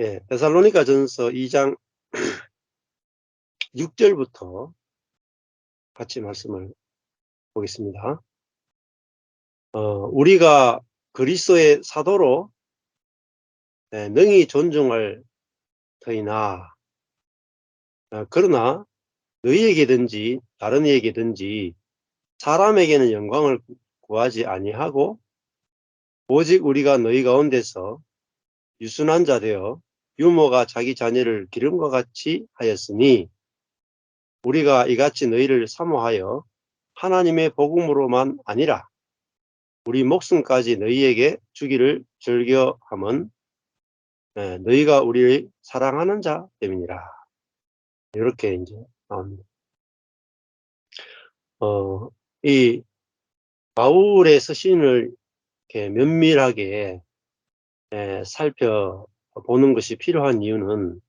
예, 데살로니가전서 2장 6절부터 같이 말씀을 보겠습니다. 우리가 그리스도의 사도로 능히 존중할 터이나 그러나 너희에게든지 다른 이에게든지 사람에게는 영광을 구하지 아니하고 오직 우리가 너희 가운데서 유순한 자 되어 유모가 자기 자녀를 기름과 같이 하였으니 우리가 이같이 너희를 사모하여 하나님의 복음으로만 아니라 우리 목숨까지 너희에게 주기를 즐겨함은 너희가 우리를 사랑하는 자 때문이라. 이렇게 이제 나옵니다. 이 바울의 서신을 이렇게 면밀하게 살펴보는 것이 필요한 이유는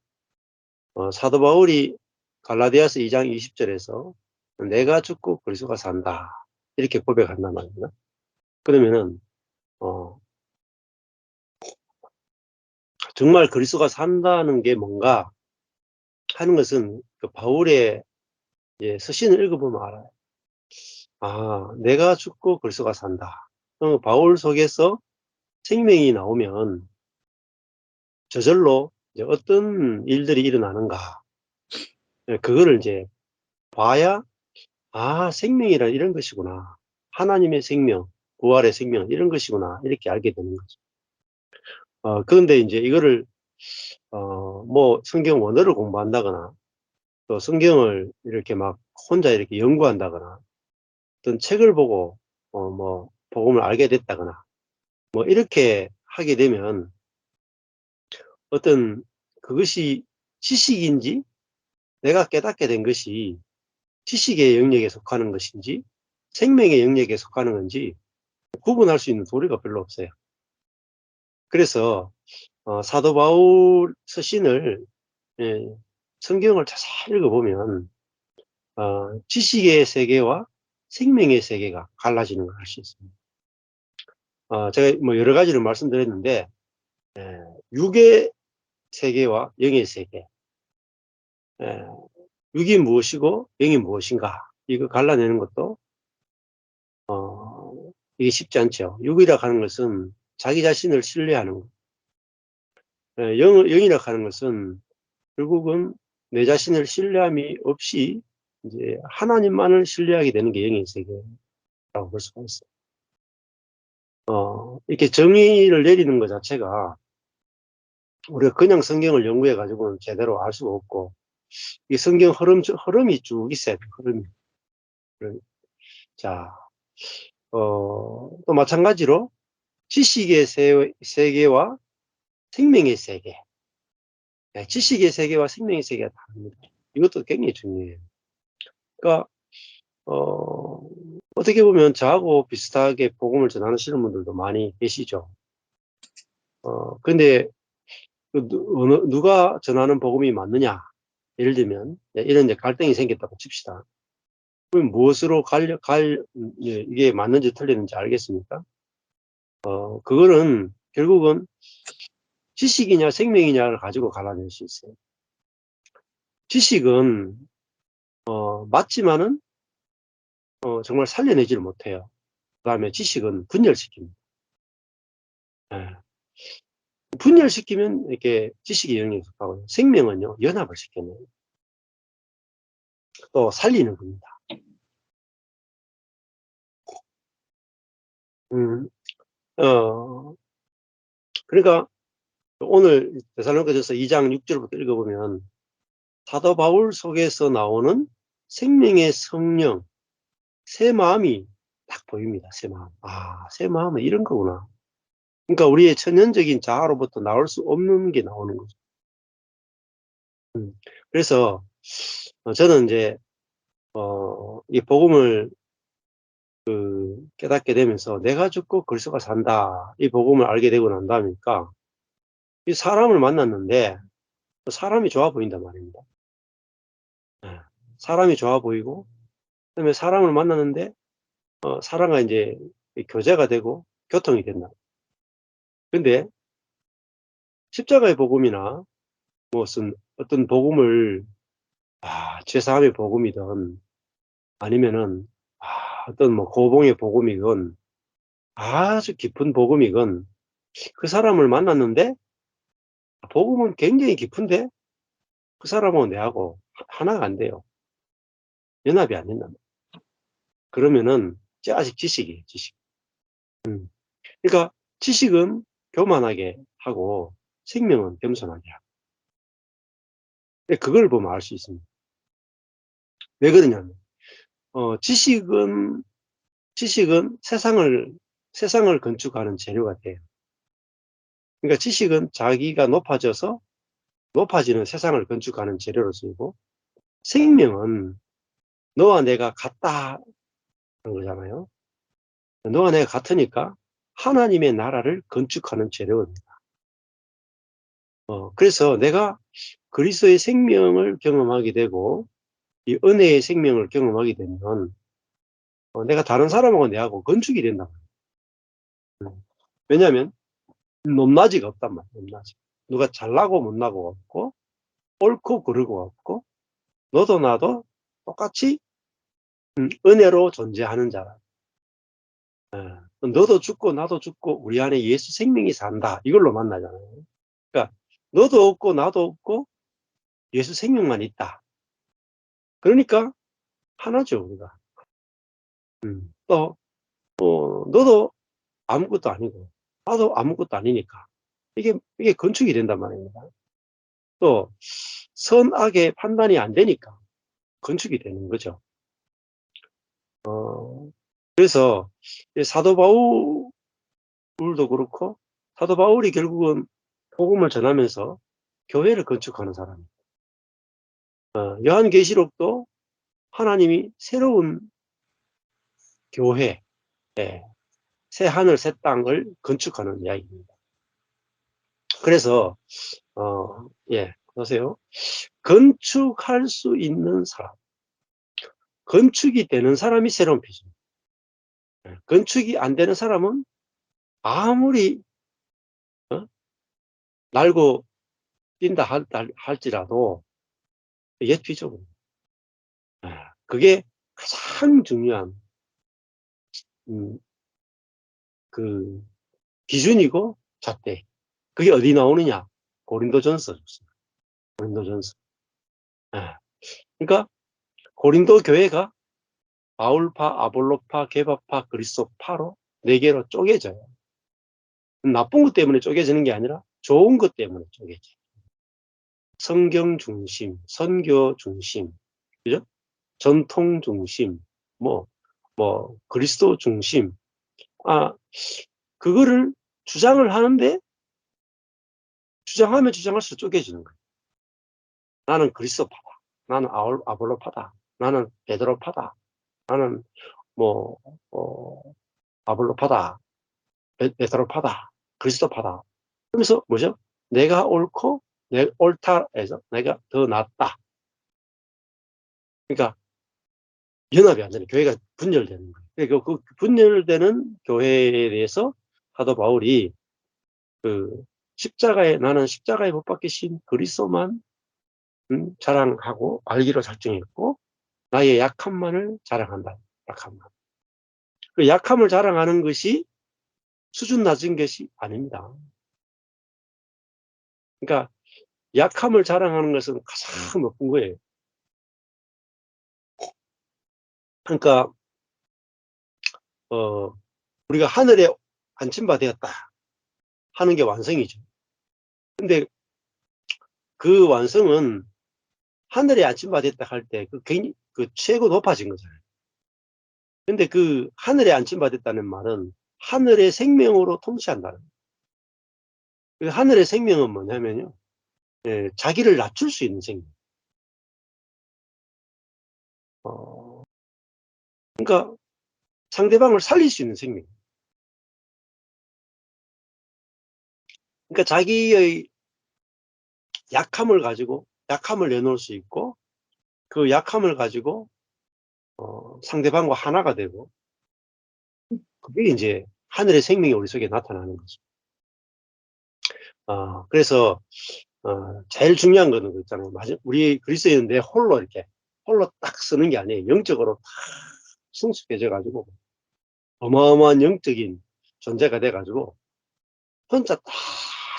사도 바울이 갈라디아서 2장 20절에서 내가 죽고 그리스도가 산다 이렇게 고백한단 말입니다. 그러면은 정말 그리스도가 산다는 게 뭔가 하는 것은 그 바울의 서신을 읽어보면 알아요. 아, 내가 죽고 그리스도가 산다. 바울 속에서 생명이 나오면 저절로 이제 어떤 일들이 일어나는가. 그거를 이제 봐야, 아, 생명이란 이런 것이구나. 하나님의 생명, 부활의 생명, 이런 것이구나. 이렇게 알게 되는 거죠. 그런데 이제 이거를, 뭐 성경 원어를 공부한다거나 또 성경을 이렇게 막 혼자 이렇게 연구한다거나 어떤 책을 보고, 뭐, 복음을 알게 됐다거나 뭐 이렇게 하게 되면 어떤 그것이 지식인지 내가 깨닫게 된 것이 지식의 영역에 속하는 것인지 생명의 영역에 속하는 건지 구분할 수 있는 도리가 별로 없어요. 그래서 사도 바울 서신을 성경을 자세히 읽어보면 지식의 세계와 생명의 세계가 갈라지는 걸 알 수 있습니다. 제가 뭐 여러 가지를 말씀드렸는데 육의 세계와 영의 세계, 육이 무엇이고 영이 무엇인가 이거 갈라내는 것도 이게 쉽지 않죠. 육이라 하는 것은 자기 자신을 신뢰하는 것, 영이라 하는 것은 결국은 내 자신을 신뢰함이 없이 이제 하나님만을 신뢰하게 되는 게 영의 세계라고 볼 수가 있어요. 이렇게 정의를 내리는 것 자체가 우리가 그냥 성경을 연구해 가지고는 제대로 알 수가 없고 이 성경 흐름이 쭉 있어야 돼요. 흐름이. 자, 또 마찬가지로 지식의 세계와 생명의 세계, 지식의 세계와 생명의 세계가 다릅니다. 이것도 굉장히 중요해요. 그러니까 어떻게 보면 저하고 비슷하게 복음을 전하시는 분들도 많이 계시죠. 근데 누가 전하는 복음이 맞느냐? 예를 들면 이런 이제 갈등이 생겼다고 칩시다. 그럼 무엇으로 이게 맞는지 틀리는지 알겠습니까? 그거는 결국은 지식이냐 생명이냐를 가지고 갈라낼 수 있어요. 지식은 맞지만은 정말 살려내지를 못해요. 그 다음에 지식은 분열시킵니다. 예. 분열시키면 이렇게 지식이 영역에 속하고요. 생명은요 연합을 시켜내요. 또 살리는 겁니다. 음, 어, 그러니까 오늘 데살로니가전서 2장 6절부터 읽어보면 사도 바울 속에서 나오는 생명의 성령, 새 마음이 딱 보입니다. 새 마음. 아, 새 마음은 이런 거구나. 그러니까 우리의 천연적인 자아로부터 나올 수 없는 게 나오는 거죠. 그래서 저는 이제 이 복음을 깨닫게 되면서 내가 죽고 그리스도가 산다. 이 복음을 알게 되고 난 다음이니까 이 사람을 만났는데 사람이 좋아 보인단 말입니다. 예. 사람이 좋아 보이고 그다음에 사람을 만났는데 사람과 이제 교제가 되고 교통이 된다. 근데 십자가의 복음이나 무슨 어떤 복음을 죄사함의 복음이든 아니면은 어떤 뭐 고봉의 복음이건 아주 깊은 복음이건 그 사람을 만났는데 복음은 굉장히 깊은데 그 사람하고 내하고 하나가 안 돼요. 연합이 안 된다. 그러면은 아직 지식이에요, 지식. 그러니까 지식은 교만하게 하고 생명은 겸손하게 하고. 그걸 보면 알 수 있습니다. 왜 그러냐면 지식은 세상을 건축하는 재료가 돼요. 그러니까 지식은 자기가 높아져서 높아지는 세상을 건축하는 재료로 쓰이고, 생명은 너와 내가 같다는 거잖아요. 너와 내가 같으니까 하나님의 나라를 건축하는 재료입니다. 그래서 내가 그리스도의 생명을 경험하게 되고 이 은혜의 생명을 경험하게 되면 내가 다른 사람하고 내하고 건축이 된단 말이에요. 왜냐하면 높낮이가 없단 말이에요. 높낮이. 누가 잘나고 못나고 없고 옳고 그르고 없고 너도 나도 똑같이 은혜로 존재하는 자라. 너도 죽고 나도 죽고 우리 안에 예수 생명이 산다. 이걸로 만나잖아요. 그러니까 너도 없고 나도 없고 예수 생명만 있다. 그러니까 하나죠, 우리가. 또 너도 아무것도 아니고 나도 아무것도 아니니까 이게 건축이 된단 말입니다. 또 선악의 판단이 안 되니까 건축이 되는 거죠. 그래서 사도 바울도 그렇고 사도 바울이 결국은 복음을 전하면서 교회를 건축하는 사람이에요. 요한계시록도 하나님이 새로운 교회, 예, 새 하늘 새 땅을 건축하는 이야기입니다. 그래서 보세요. 건축할 수 있는 사람, 건축이 되는 사람이 새로운 피조물. 건축이 안 되는 사람은 아무리 날고 뛴다 할지라도 옛 피조물. 그게 가장 중요한 그 기준이고 잣대. 그게 어디 나오느냐? 고린도전서 좋습니다. 고린도전서. 그러니까 고린도 교회가 바울파, 아볼로파, 게바파, 그리스도파로 네 개로 쪼개져요. 나쁜 것 때문에 쪼개지는 게 아니라 좋은 것 때문에 쪼개져요. 성경 중심, 선교 중심, 그죠? 전통 중심, 그리스도 중심. 그거를 주장을 하는데 주장하면 주장할수록 쪼개지는 거예요. 나는 그리스도파다. 나는 아볼로파다. 나는 베드로파다. 나는 뭐 아볼로파다. 베드로파다. 그리스도파다. 그러면서 뭐죠? 내가 옳고 내 옳다해서 내가 더 낫다. 그러니까 연합이 안 되는 교회가 분열되는 거예요. 그러니까 그 분열되는 교회에 대해서 사도 바울이 나는 십자가에 못 박히신 그리스도만 자랑하고 알기로 작정했고 나의 약함만을 자랑한다. 약함만. 그 약함을 자랑하는 것이 수준 낮은 것이 아닙니다. 그러니까 약함을 자랑하는 것은 가장 높은 거예요. 그러니까 우리가 하늘에 안침바 되었다 하는 게 완성이죠. 근데 그 완성은 하늘에 안침바 됐다 할 때 굉장히 최고 높아진 거잖아요. 근데 그 하늘에 안침바 됐다는 말은 하늘의 생명으로 통치한다는 거예요. 그 하늘의 생명은 뭐냐면요. 자기를 낮출 수 있는 생명. 그러니까 상대방을 살릴 수 있는 생명. 그러니까 자기의 약함을 가지고 약함을 내놓을 수 있고 그 약함을 가지고 상대방과 하나가 되고 그게 이제 하늘의 생명이 우리 속에 나타나는 거죠. 그래서 제일 중요한 거는 그 있잖아요. 우리 그리스도인인데 홀로 딱 쓰는 게 아니에요. 영적으로 다 성숙해져 가지고 어마어마한 영적인 존재가 돼 가지고 혼자 딱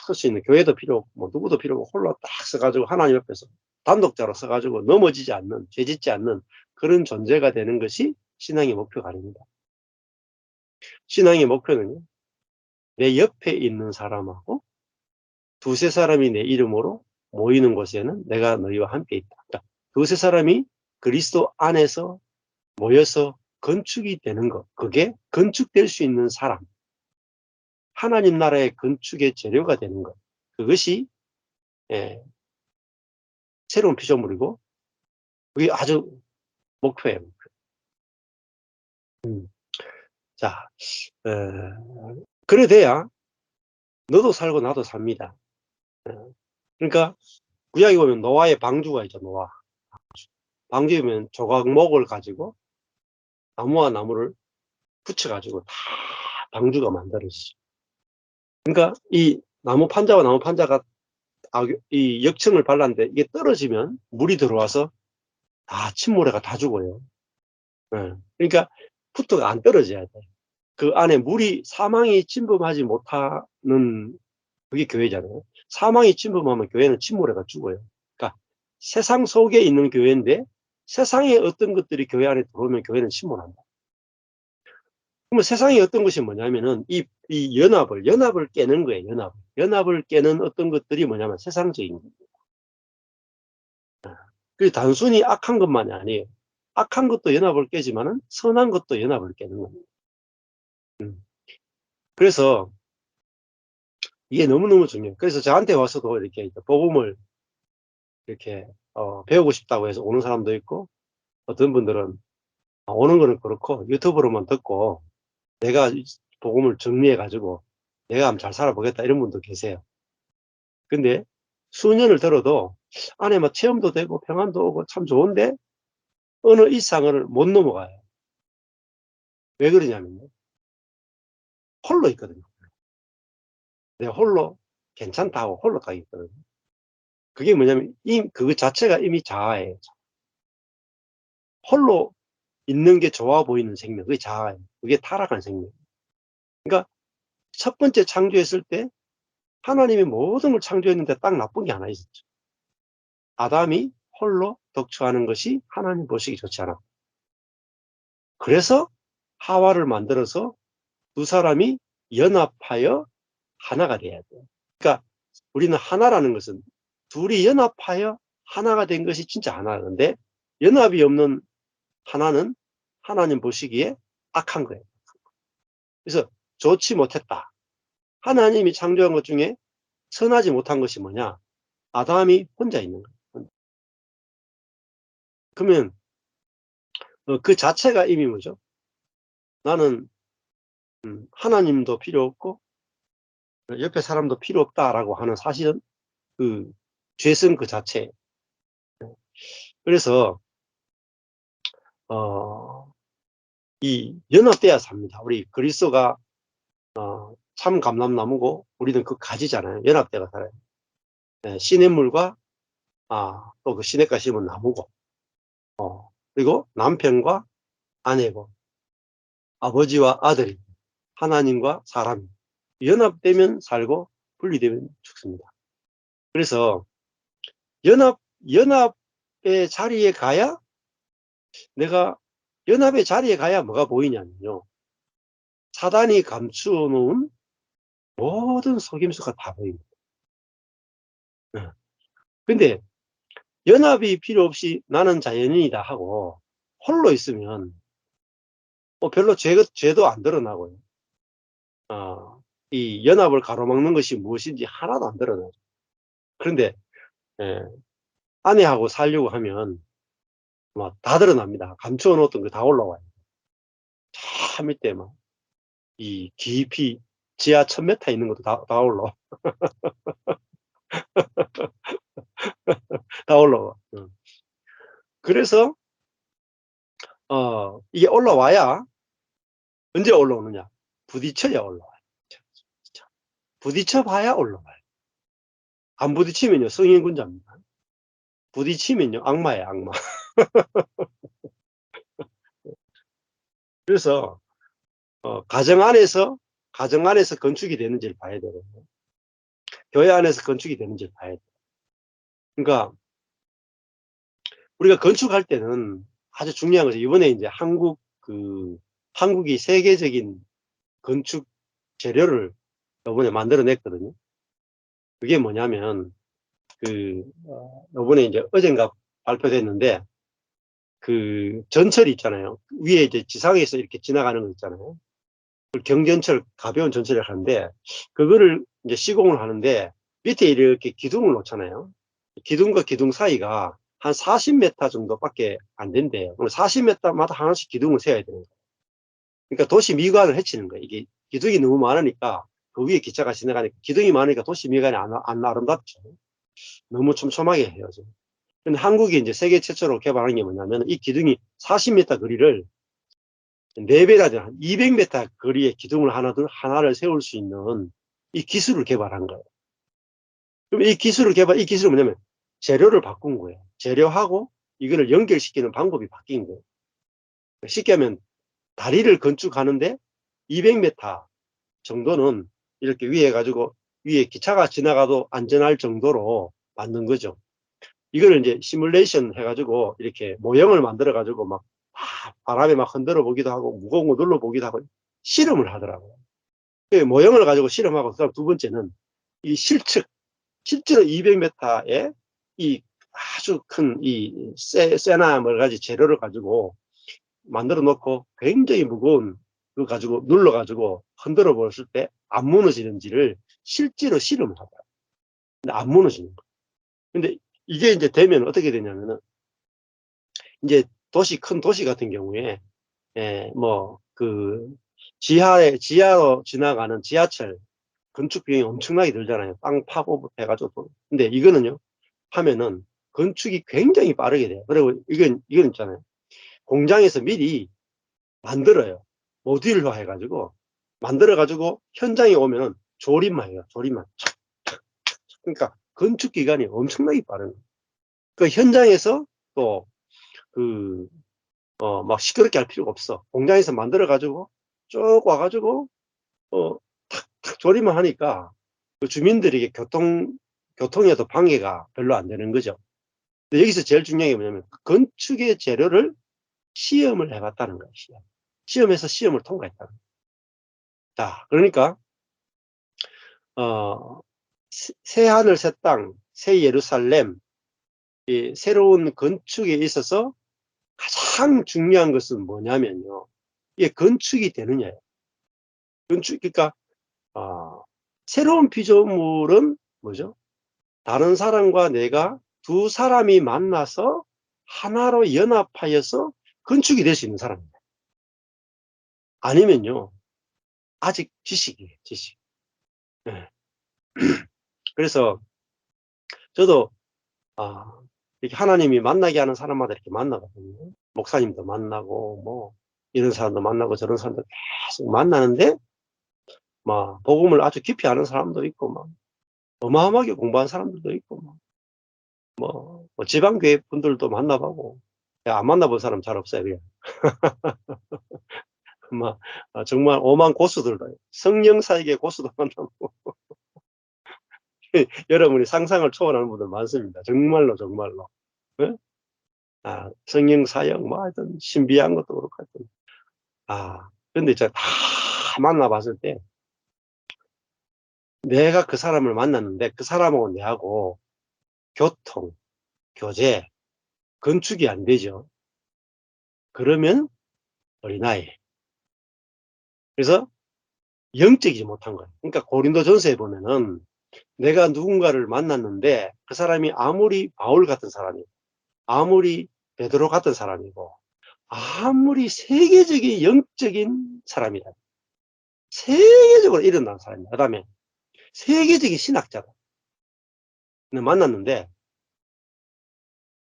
쓸 수 있는, 교회도 필요 없고 뭐 누구도 필요 없고 홀로 딱 써 가지고 하나님 옆에서 단독자로 써 가지고 넘어지지 않는, 죄짓지 않는 그런 존재가 되는 것이 신앙의 목표가 아닙니다. 신앙의 목표는요, 내 옆에 있는 사람하고 두세 사람이 내 이름으로 모이는 곳에는 내가 너희와 함께 있다. 그러니까 두세 사람이 그리스도 안에서 모여서 건축이 되는 것, 그게 건축될 수 있는 사람, 하나님 나라의 건축의 재료가 되는 것, 그것이 예, 새로운 피조물이고 그게 아주 목표예요. 자, 그래 돼야 너도 살고 나도 삽니다. 그러니까 구약에 보면 노아의 방주가 있죠. 노아 방주에 보면 조각목을 가지고 나무와 나무를 붙여가지고 다 방주가 만들어지죠. 그러니까 이 나무 판자와 나무 판자가 이 역청을 발랐는데 이게 떨어지면 물이 들어와서 다 침모래가 다 죽어요. 그러니까 부터가 안 떨어져야 돼. 그 안에 물이, 사망이 침범하지 못하는, 그게 교회잖아요. 사망이 침범하면 교회는 침몰해가 죽어요. 그러니까 세상 속에 있는 교회인데 세상의 어떤 것들이 교회 안에 들어오면 교회는 침몰한다. 그러면 세상의 어떤 것이 뭐냐면은 이 연합을 깨는 거예요. 연합을 깨는 어떤 것들이 뭐냐면 세상적인 거예요. 그 단순히 악한 것만이 아니에요. 악한 것도 연합을 깨지만은 선한 것도 연합을 깨는 겁니다. 그래서 이게 너무너무 중요해요. 그래서 저한테 와서도 이렇게 복음을 이렇게 배우고 싶다고 해서 오는 사람도 있고, 어떤 분들은 오는 거는 그렇고 유튜브로만 듣고 내가 복음을 정리해 가지고 내가 한번 잘 살아보겠다, 이런 분도 계세요. 근데 수년을 들어도 안에 막 체험도 되고 평안도 오고 참 좋은데 어느 이상을 못 넘어가요. 왜 그러냐면요, 홀로 있거든요. 내가 홀로 괜찮다 하고 홀로 가 있거든요. 그게 뭐냐면 그 자체가 이미 자아예요. 홀로 있는 게 좋아 보이는 생명, 그게 자아예요. 그게 타락한 생명. 그러니까 첫 번째 창조했을 때 하나님이 모든 걸 창조했는데 딱 나쁜 게 하나 있었죠. 아담이 홀로 독처하는 것이 하나님 보시기 좋지 않아. 그래서 하와를 만들어서 두 사람이 연합하여 하나가 돼야 돼요. 그러니까 우리는 하나라는 것은 둘이 연합하여 하나가 된 것이 진짜 하나인데, 연합이 없는 하나는 하나님 보시기에 악한 거예요. 그래서 좋지 못했다. 하나님이 창조한 것 중에 선하지 못한 것이 뭐냐? 아담이 혼자 있는 거예요. 그러면 그 자체가 이미 뭐죠? 나는 하나님도 필요 없고 옆에 사람도 필요 없다라고 하는 사실은 그 죄성 그 자체. 그래서 어, 이 연합돼야 삽니다. 우리 그리스도가 참 감람나무고 우리는 그 가지잖아요. 연합돼가 살아요. 시냇물과 또 그 시냇가 심은 나무고, 그리고 남편과 아내고 아버지와 아들이, 하나님과 사람이 연합되면 살고 분리되면 죽습니다. 그래서 연합 연합의 자리에 가야 내가 연합의 자리에 가야 뭐가 보이냐면요, 사단이 감추어 놓은 모든 속임수가 다 보입니다. 근데 연합이 필요 없이 나는 자연인이다 하고 홀로 있으면 별로 죄도 안 드러나고요. 이 연합을 가로막는 것이 무엇인지 하나도 안 드러나죠. 그런데 예, 아내하고 살려고 하면 막 다 드러납니다. 감추어 놓았던 거 다 올라와요. 저 밑에 막 이 깊이 지하 1000m 있는 것도 다 올라와. 다 올라와. 그래서 이게 올라와야, 언제 올라오느냐? 부딪혀야 올라와요. 부딪혀 봐야 올라와요. 안 부딪히면요 성인군자입니다. 부딪히면요 악마예요, 악마. 그래서 가정 안에서 건축이 되는지를 봐야 되고 교회 안에서 건축이 되는지를 봐야 돼요. 그러니까 우리가 건축할 때는 아주 중요한 것이 이번에 이제 한국이 세계적인 건축 재료를 이번에 만들어냈거든요. 그게 뭐냐면 요번에 이제 어젠가 발표됐는데 전철이 있잖아요. 위에 이제 지상에서 이렇게 지나가는 거 있잖아요. 그걸 경전철, 가벼운 전철을 하는데 그거를 이제 시공을 하는데 밑에 이렇게 기둥을 놓잖아요. 기둥과 기둥 사이가 한 40m 정도밖에 안 된대요. 그럼 40m마다 하나씩 기둥을 세워야 되는 거예요. 그러니까 도시 미관을 해치는 거예요. 이게 기둥이 너무 많으니까 그 위에 기차가 지나가니까 기둥이 많으니까 도시 미관이 안 아름답죠. 너무 촘촘하게 해요. 근데 한국이 이제 세계 최초로 개발한 게 뭐냐면 이 기둥이 40m 거리를 4배나 되는 한 200m 거리의 기둥을 하나를 세울 수 있는 이 기술을 개발한 거예요. 그럼 이 기술은 뭐냐면 재료를 바꾼 거예요. 재료하고 이거를 연결시키는 방법이 바뀐 거예요. 쉽게 하면 다리를 건축하는데 200m 정도는 이렇게 위에 기차가 지나가도 안전할 정도로 만든 거죠. 이거를 이제 시뮬레이션 해가지고 이렇게 모형을 만들어가지고 막 바람에 막 흔들어 보기도 하고 무거운 거 눌러 보기도 하고 실험을 하더라고요. 그 모형을 가지고 실험하고 그다음 두 번째는 이 실제로 200m의 이 아주 큰 이 쇠나 뭐 가지 재료를 가지고 만들어 놓고 굉장히 무거운 그 가지고 눌러 가지고 흔들어 보았을 때 안 무너지는지를 실제로 실험을 하더라고요. 근데 안 무너지는 거예요. 근데 이게 이제 되면 어떻게 되냐면은 이제 큰 도시 같은 경우에 지하로 지나가는 지하철 건축 비용이 엄청나게 들잖아요. 땅 파고부터 해가지고. 근데 이거는요 하면은 건축이 굉장히 빠르게 돼요. 그리고 이건 있잖아요. 공장에서 미리 만들어요. 모듈화 해가지고 만들어가지고 현장에 오면은 조립만 해요. 조립만. 그러니까 건축 기간이 엄청나게 빠른 거예요. 그 현장에서 또 그 막 시끄럽게 할 필요가 없어. 공장에서 만들어 가지고 쭉 와가지고 탁탁 조립만 하니까 그 주민들에게 교통에도 방해가 별로 안 되는 거죠. 근데 여기서 제일 중요한 게 뭐냐면 건축의 재료를 시험을 해봤다는 거예요. 시험해서 시험을 통과했다는 거예요. 자, 그러니까 어, 새 하늘 새 땅 새 예루살렘 이 새로운 건축에 있어서 가장 중요한 것은 뭐냐면요. 이게 건축이 되느냐예요. 그러니까 새로운 피조물은 뭐죠? 다른 사람과 내가 두 사람이 만나서 하나로 연합하여서 건축이 될 수 있는 사람입니다. 아니면요, 아직 지식이에요, 지식. 네. 그래서 저도 이렇게 하나님이 만나게 하는 사람마다 이렇게 만나거든요. 목사님도 만나고, 뭐, 이런 사람도 만나고, 저런 사람도 계속 만나는데, 막, 복음을 아주 깊이 아는 사람도 있고, 막, 어마어마하게 공부한 사람들도 있고, 뭐 지방교회 분들도 만나보고, 안 만나본 사람 잘 없어요. 그냥. 막, 정말 오만 고수들도, 성령사에게 고수도 만나고, 여러분이 상상을 초월하는 분들 많습니다. 정말로, 정말로. 네? 성령 사역, 뭐 하여튼, 신비한 것도 그렇고 하여튼. 근데 제가 다 만나봤을 때, 내가 그 사람을 만났는데, 그 사람하고 내하고 교통, 교제, 건축이 안 되죠. 그러면 어린아이. 그래서 영적이지 못한 거예요. 그러니까 고린도전서에 보면은 내가 누군가를 만났는데 그 사람이 아무리 바울 같은 사람이고 아무리 베드로 같은 사람이고 아무리 세계적인 영적인 사람이다. 세계적으로 일어난 사람이다. 그 다음에 세계적인 신학자다. 만났는데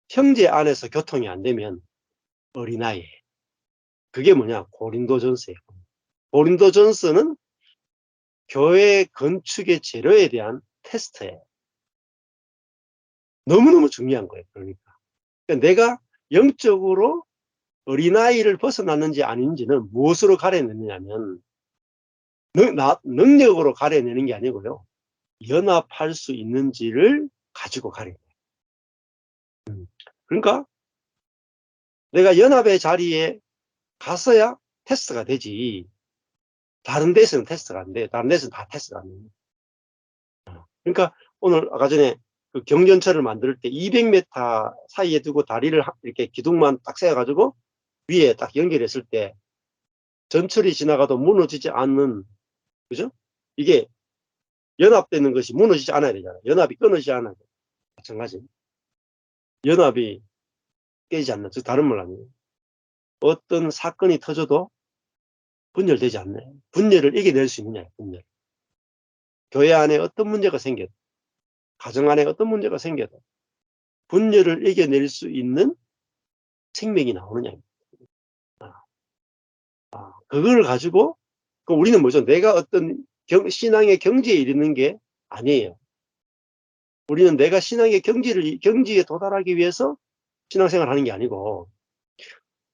형제 안에서 교통이 안 되면 어린아이. 그게 뭐냐? 고린도전서예요. 고린도전서는 교회 건축의 재료에 대한 테스트예요. 너무너무 중요한 거예요. 그러니까 내가 영적으로 어린아이를 벗어났는지 아닌지는 무엇으로 가려내느냐면 능력으로 가려내는 게 아니고요. 연합할 수 있는지를 가지고 가려내요. 그러니까 내가 연합의 자리에 갔어야 테스트가 되지. 다른 데서는 테스트가 안 돼. 다른 데서는 다 테스트가 안 됩니다. 그러니까 오늘 아까 전에 그 경전철을 만들 때 200m 사이에 두고 다리를 이렇게 기둥만 딱 세워가지고 위에 딱 연결했을 때 전철이 지나가도 무너지지 않는, 그죠? 이게 연합되는 것이 무너지지 않아야 되잖아요. 연합이 끊어지지 않아야 돼요. 마찬가지. 연합이 깨지지 않는, 즉 다른 말 아니에요. 어떤 사건이 터져도 분열되지 않나요? 분열을 이겨낼 수 있느냐, 분열. 교회 안에 어떤 문제가 생겨도, 가정 안에 어떤 문제가 생겨도 분열을 이겨낼 수 있는 생명이 나오느냐. 그걸 가지고 우리는 뭐죠? 내가 어떤 신앙의 경지에 이르는 게 아니에요. 우리는 내가 신앙의 경지에 도달하기 위해서 신앙생활을 하는 게 아니고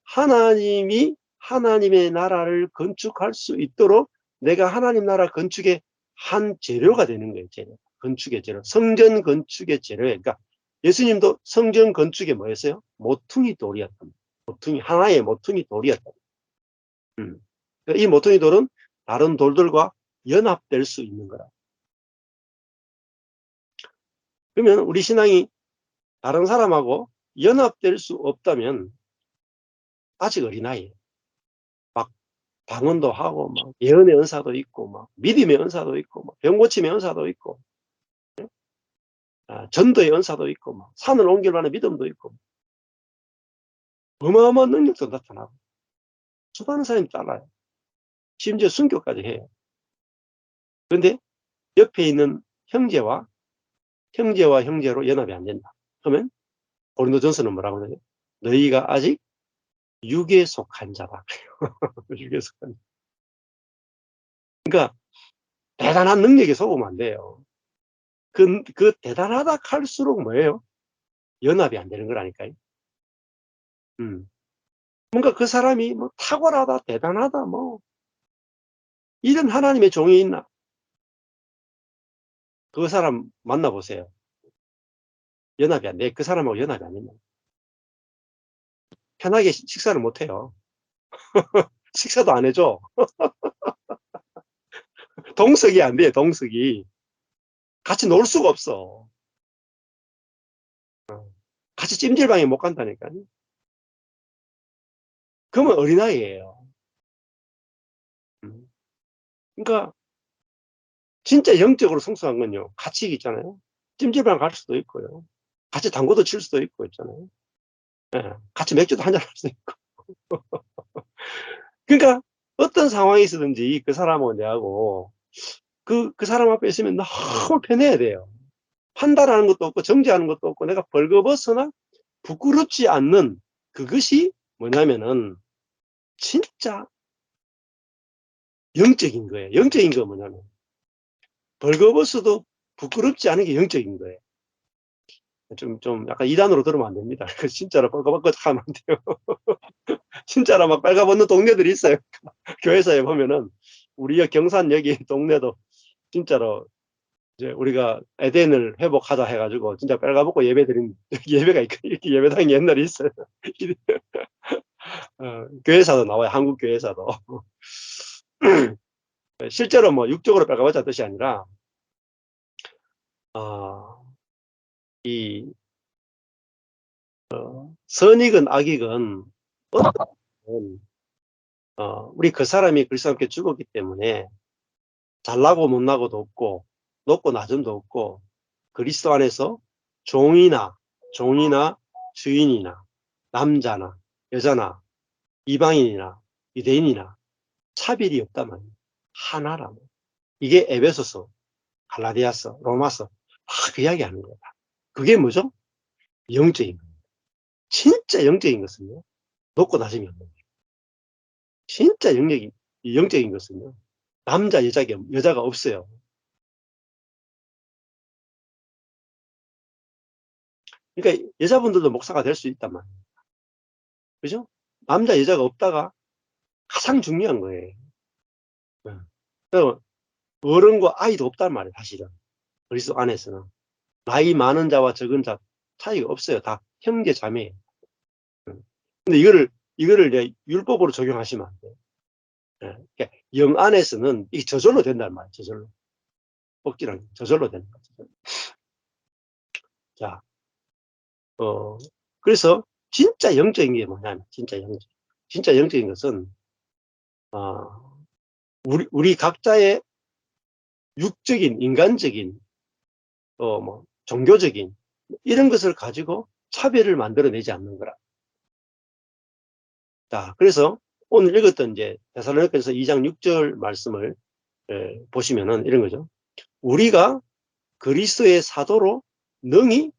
하나님이 하나님의 나라를 건축할 수 있도록 내가 하나님 나라 건축의 한 재료가 되는 거예요. 재료. 건축의 재료. 성전 건축의 재료예요. 그러니까 예수님도 성전 건축에 뭐였어요? 모퉁이 돌이었던, 모퉁이, 하나의 모퉁이 돌이었던. 이 모퉁이 돌은 다른 돌들과 연합될 수 있는 거라. 그러면 우리 신앙이 다른 사람하고 연합될 수 없다면 아직 어린아이예요. 막 방언도 하고 막 예언의 은사도 있고 막 믿음의 은사도 있고 막 병고침의 은사도 있고 전도의 은사도 있고 막 산을 옮기려는 믿음도 있고 어마어마한 능력도 나타나고 수많은 사람이 따라요. 심지어 순교까지 해요. 그런데 옆에 있는 형제와 형제로 연합이 안 된다. 그러면 고린도전서는 뭐라고 하냐면 너희가 아직 육에 속한 자다. 육에 속한 자. 그러니까 대단한 능력에 속으면 안 돼요. 그 대단하다 할수록 뭐예요? 연합이 안 되는 거라니까요. 뭔가 그 사람이 뭐 탁월하다, 대단하다, 뭐 이런 하나님의 종이 있나? 그 사람 만나보세요. 연합이 안 돼. 그 사람하고 연합이 안 된다. 편하게 식사를 못 해요. 식사도 안 해줘. 동석이 안 돼, 동석이. 같이 놀 수가 없어. 같이 찜질방에 못 간다니까요. 그러면 어린아이예요. 그러니까 진짜 영적으로 성숙한 건요. 같이 있잖아요. 찜질방 갈 수도 있고요. 같이 당구도 칠 수도 있고 있잖아요. 예, 같이 맥주도 한잔 할 수도 있고. 그러니까 어떤 상황이 있든지 그 사람하고 내하고 그 사람 앞에 있으면 너무 편해야 돼요. 판단하는 것도 없고 정죄하는 것도 없고 내가 벌거벗으나 부끄럽지 않는 그것이 뭐냐면은 진짜 영적인 거예요. 영적인 거 뭐냐면 벌거벗어도 부끄럽지 않은 게 영적인 거예요. 좀 약간 이단으로 들으면 안 됩니다. 진짜로 벌거벗고 하면 안 돼요. 진짜로 막 빨가벗는 동네들이 있어요. 교회사에 보면은 우리 경산 여기 동네도 진짜로 이제 우리가 에덴을 회복하자 해가지고 진짜 빨가벗고 예배드린 예배가 이렇게 예배당이 옛날에 있어요. 교회사도 나와요. 한국 교회사도. 실제로 뭐 육적으로 빨가벗자 뜻이 아니라 이 선이건 악이건 우리 그 사람이 그리스도와 함께 죽었기 때문에 잘나고 못나고도 없고 높고 낮음도 없고 그리스도 안에서 종이나 주인이나 남자나 여자나 이방인이나 유대인이나 차별이 없다면 하나라. 이게 에베소서, 갈라디아서, 로마서 다 그 이야기 하는 거다. 그게 뭐죠? 영적인 거예요. 진짜 영적인 것은요. 높고 낮음이 없는 거예요. 진짜 영적인 것은요. 남자, 여자가 없어요. 그러니까 여자분들도 목사가 될 수 있단 말이에요. 그죠? 남자, 여자가 없다가 가장 중요한 거예요. 어. 어른과 아이도 없단 말이에요, 사실은. 그리스도 안에서는. 나이 많은 자와 적은 자 차이가 없어요. 다 형제 자매예요. 근데 이거를 이제 율법으로 적용하시면 안 돼요. 그러니까 영 안에서는 이게 저절로 된단 말이에요. 저절로. 억지로 저절로 되는 거죠. 자, 그래서 진짜 영적인 게 뭐냐면, 진짜 영적인 것은, 어, 우리 각자의 육적인, 인간적인, 뭐, 종교적인, 이런 것을 가지고 차별을 만들어내지 않는 거라. 자, 그래서 오늘 읽었던 이제 데살로니가서 2장 6절 말씀을 보시면은 이런 거죠. 우리가 그리스도의 사도로 능히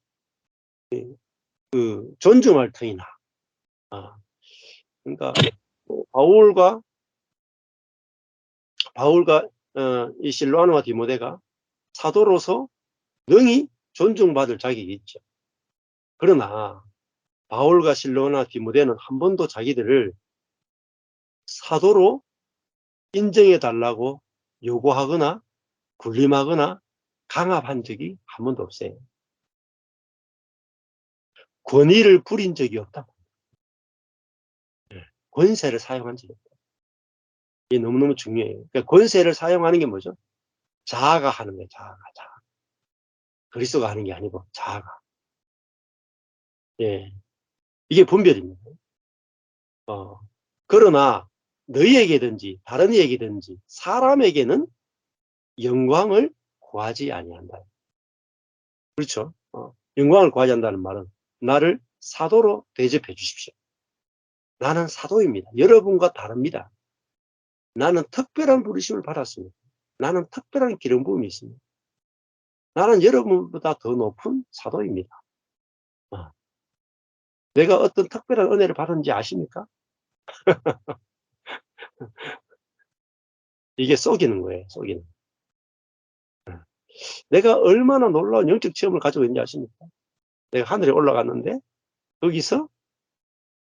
존중할 터이나. 그러니까 바울과 이 실로아노와 디모데가 사도로서 능히 존중받을 자격이 있죠. 그러나 바울과 실로아노와 디모데는 한 번도 자기들을 사도로 인정해 달라고 요구하거나 군림하거나 강압한 적이 한 번도 없어요. 권위를 부린 적이 없다. 권세를 사용한 적이 없다. 이게 너무너무 중요해요. 그러니까 권세를 사용하는 게 뭐죠? 자아가 하는 거예요. 자아. 그리스도가 하는 게 아니고 자아가. 예, 이게 분별입니다. 그러나 너희에게든지 다른 이에게든지 사람에게는 영광을 구하지 아니한다. 그렇죠? 영광을 구하지 않는다는 말은 나를 사도로 대접해 주십시오. 나는 사도입니다. 여러분과 다릅니다. 나는 특별한 부르심을 받았습니다. 나는 특별한 기름 부음이 있습니다. 나는 여러분보다 더 높은 사도입니다. 내가 어떤 특별한 은혜를 받은지 아십니까? 이게 속이는 거예요. 속이는. 내가 얼마나 놀라운 영적 체험을 가지고 있는지 아십니까? 내가 하늘에 올라갔는데 거기서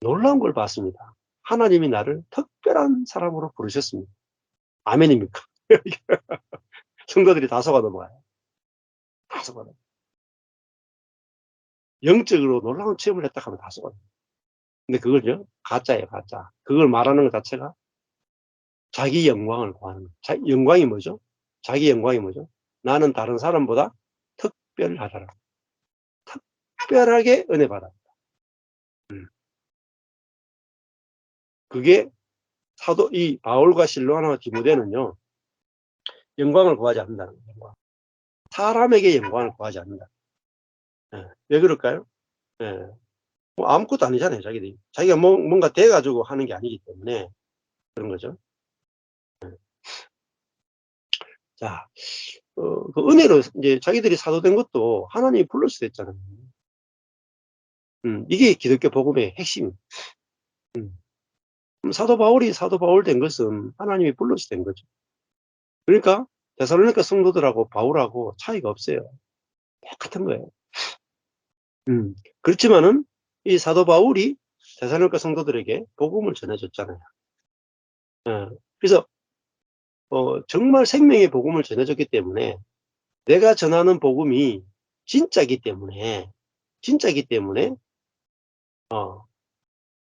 놀라운 걸 봤습니다. 하나님이 나를 특별한 사람으로 부르셨습니다. 아멘입니까? 성도들이 다 속아 넘어가요. 다 속아 넘어가요. 영적으로 놀라운 체험을 했다 하면 다 속아 넘어가요. 근데 그걸요, 가짜예요, 가짜. 그걸 말하는 것 자체가 자기 영광을 구하는 거예요. 영광이 뭐죠? 자기 영광이 뭐죠? 나는 다른 사람보다 특별하다. 특별하게 은혜 받았다. 그게 이 바울과 실로아나와 디모데는요, 영광을 구하지 않는다는 거예요. 사람에게 영광을 구하지 않는다. 왜 그럴까요? 뭐 아무것도 아니잖아요, 자기들이. 자기가 뭔가 돼가지고 하는 게 아니기 때문에 그런 거죠. 자, 그 은혜로 이제 자기들이 사도된 것도 하나님이 불러서 됐잖아요. 이게 기독교 복음의 핵심입니다. 사도 바울이 사도 바울 된 것은 하나님이 불러서 된 거죠. 그러니까 데살로니가 성도들하고 바울하고 차이가 없어요. 똑같은 거예요. 그렇지만은 이 사도 바울이 데살로니가 성도들에게 복음을 전해줬잖아요. 그래서 정말 생명의 복음을 전해줬기 때문에 내가 전하는 복음이 진짜기 때문에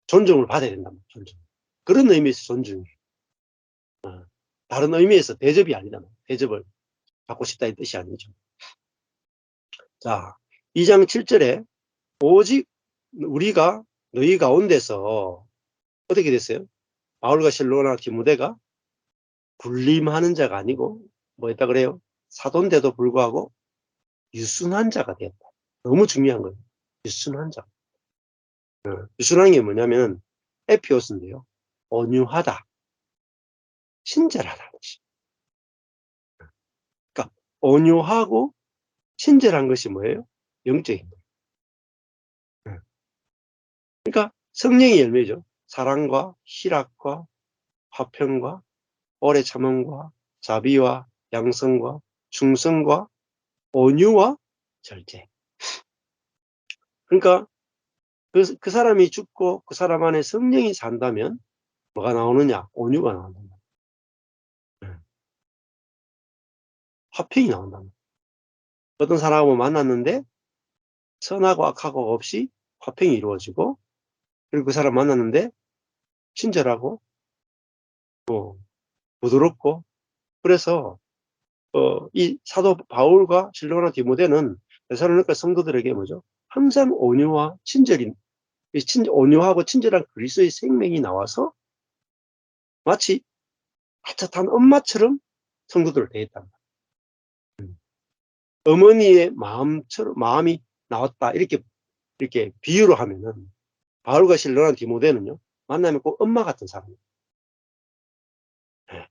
존중을 받아야 된단 말이에요. 존중. 그런 의미에서 존중이에요. 다른 의미에서 대접이 아니다. 대접을 받고 싶다 이 뜻이 아니죠. 자, 2장 7절에 오직 우리가 너희 가운데서 어떻게 됐어요? 바울과 실로나 디모데가 군림하는 자가 아니고 뭐였다 그래요? 사도인데도 불구하고 유순한 자가 되었다. 너무 중요한 거예요. 유순한 자. 유순한 게 뭐냐면 에피오스인데요. 온유하다, 친절하다. 그러니까 온유하고 친절한 것이 뭐예요? 영적인 거예요. 그러니까 성령의 열매죠. 사랑과 희락과 화평과 오래 참음과 자비와 양성과 충성과 온유와 절제. 그러니까 그 사람이 죽고 그 사람 안에 성령이 산다면 뭐가 나오느냐? 온유가 나온다. 예. 화평이 나온다. 어떤 사람하고 만났는데 선하고 악하고 없이 화평이 이루어지고, 그리고 그 사람 만났는데 친절하고 부드럽고, 그래서 이 사도 바울과 실로나 디모데는 데살로니가 성도들에게 뭐죠? 항상 온유와 친절인, 온유하고 친절한 그리스도의 생명이 나와서 마치 따뜻한 엄마처럼 성도들을 대했단 말이에요. 어머니의 마음처럼 마음이 나왔다, 이렇게 비유를 하면은 바울과 실로나 디모데는요, 만나면 꼭 엄마 같은 사람이에요.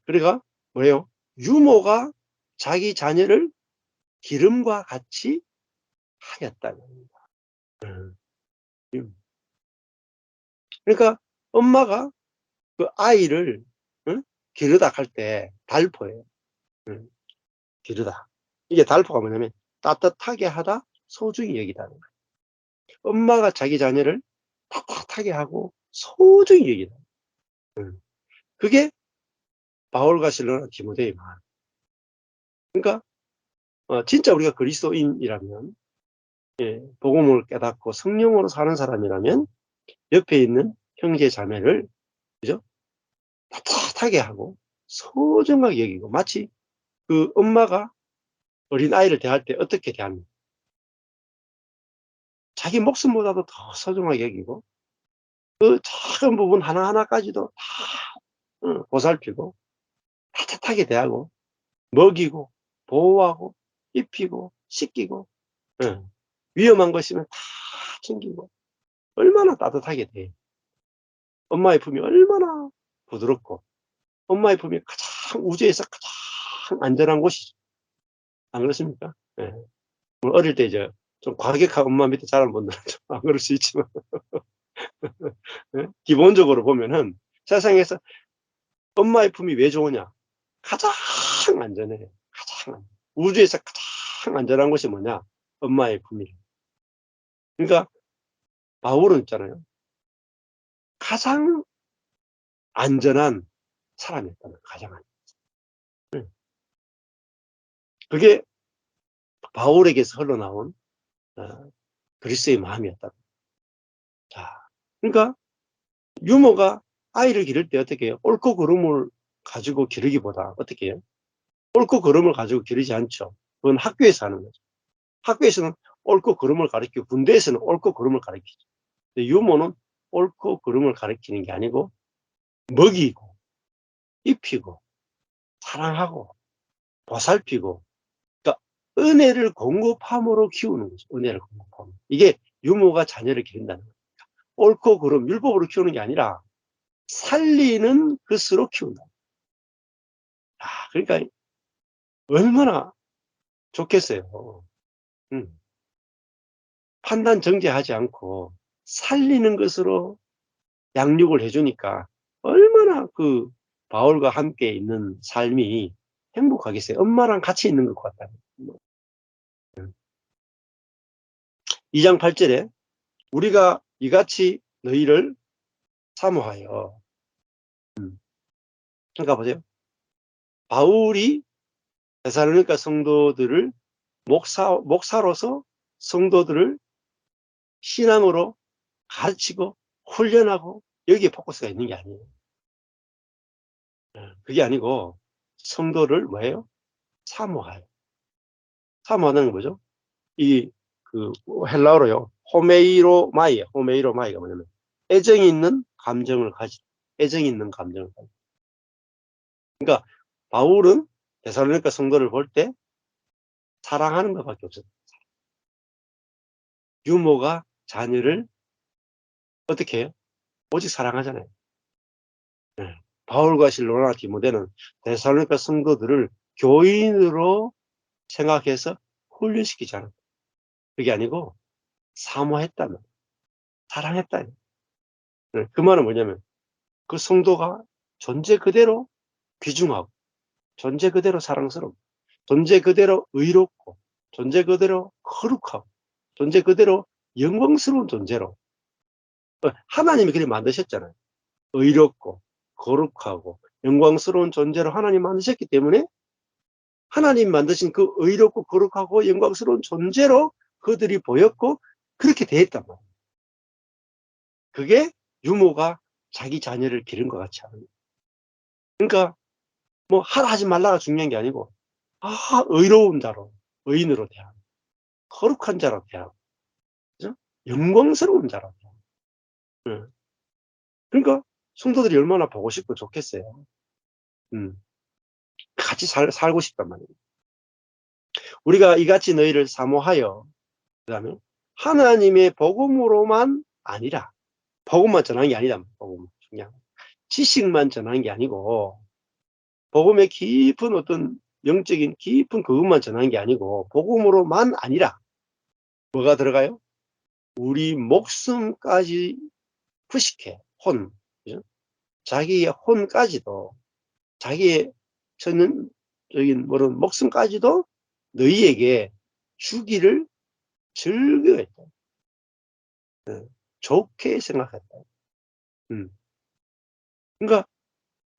그러니까 뭐예요? 유모가 자기 자녀를 기름과 같이 하였다는 겁니다. 그러니까 엄마가 그 아이를, 응? 기르다 할 때 달포예요. 응, 기르다. 이게 달포가 뭐냐면 따뜻하게 하다, 소중히 여기다는 거예요. 엄마가 자기 자녀를 따뜻하게 하고 소중히 여기다. 응. 그게 바울과 실로나 디모데의 마음. 그러니까 진짜 우리가 그리스도인이라면, 복음을 깨닫고 성령으로 사는 사람이라면 옆에 있는 형제 자매를, 그죠? 따뜻하게 하고 소중하게 여기고, 마치 그 엄마가 어린아이를 대할 때 어떻게 대합니까? 자기 목숨보다도 더 소중하게 여기고, 그 작은 부분 하나하나까지도 다 보살피고 따뜻하게 대하고, 먹이고 보호하고 입히고 씻기고, 예, 위험한 것이면 다 챙기고, 얼마나 따뜻하게 돼. 엄마의 품이 얼마나 부드럽고, 엄마의 품이 가장 우주에서 가장 안전한 곳이죠. 안 그렇습니까? 예. 어릴 때 이제 좀 과격한 엄마 밑에 자란 분들은 좀 안 그럴 수 있지만, 예? 기본적으로 보면은 세상에서 엄마의 품이 왜 좋으냐? 가장 안전해. 가장 우주에서 가장 안전한 곳이 뭐냐? 엄마의 품이. 그러니까 바울은 있잖아요, 가장 안전한 사람이었다는, 가장 안전. 그게 바울에게서 흘러나온 그리스도의 마음이었다. 자, 그러니까 유모가 아이를 기를 때 어떻게 해요? 옳고 그름을 가지고 기르기보다 어떻게 해요? 옳고 그름을 가지고 기르지 않죠. 그건 학교에서 하는 거죠. 학교에서는 옳고 그름을 가르치고, 군대에서는 옳고 그름을 가르치죠. 근데 유모는 옳고 그름을 가르치는 게 아니고 먹이고 입히고 사랑하고 보살피고, 그러니까 은혜를 공급함으로 키우는 거죠. 은혜를 공급함. 이게 유모가 자녀를 기른다는 거예요. 옳고 그름, 율법으로 키우는 게 아니라 살리는 것으로 키운다. 그러니까 얼마나 좋겠어요. 음. 판단 정죄하지 않고 살리는 것으로 양육을 해주니까 얼마나 그 바울과 함께 있는 삶이 행복하겠어요. 엄마랑 같이 있는 것 같다. 2장 8절에 우리가 이같이 너희를 사모하여. 그러니까 보세요. 바울이 데살로니가 성도들을 목사로서 성도들을 신앙으로 가르치고 훈련하고, 여기에 포커스가 있는 게 아니에요. 그게 아니고 성도를 뭐예요? 사모하여. 사모하는 건 뭐죠? 이 그 헬라어로요, 호메이로마이예요. 호메이로마이가 뭐냐면 애정 있는 감정을 가지다. 애정 있는 감정을 가지다. 그러니까 바울은 데살로니가 성도를 볼 때 사랑하는 것밖에 없어요. 유모가 자녀를 어떻게 해요? 오직 사랑하잖아요. 네. 바울과 실로나 디모데는 데살로니가 성도들을 교인으로 생각해서 훈련시키지 않았다. 그게 아니고 사모했다는, 사랑했다는. 네. 그 말은 뭐냐면 그 성도가 존재 그대로 귀중하고, 존재 그대로 사랑스럽고, 존재 그대로 의롭고, 존재 그대로 거룩하고, 존재 그대로 영광스러운 존재로 하나님이 그렇게 만드셨잖아요. 의롭고 거룩하고 영광스러운 존재로 하나님 만드셨기 때문에 하나님 만드신 그 의롭고 거룩하고 영광스러운 존재로 그들이 보였고 그렇게 대했단 말이에요. 그게 유모가 자기 자녀를 기른 것 같이 하는 거예요. 그러니까 뭐 하라 하지 말라가 중요한 게 아니고 의로운 자로 의인으로 대하고 거룩한 자로 대하고 그죠? 영광스러운 자로 대하고 그러니까 성도들이 얼마나 보고 싶고 좋겠어요. 음. 같이 살고 싶단 말이에요. 우리가 이같이 너희를 사모하여 그다음에 하나님의 복음으로만 아니라 복음만 전하는 게 아니다. 복음 그냥 지식만 전하는 게 아니고 복음의 깊은 어떤 영적인 깊은 그것만 전하는 게 아니고 복음으로만 아니라 뭐가 들어가요? 우리 목숨까지 푸시케 혼 그죠? 자기의 혼까지도 자기의 전적인 뭐런 목숨까지도 너희에게 주기를 즐겨했다. 좋게 생각했다. 그러니까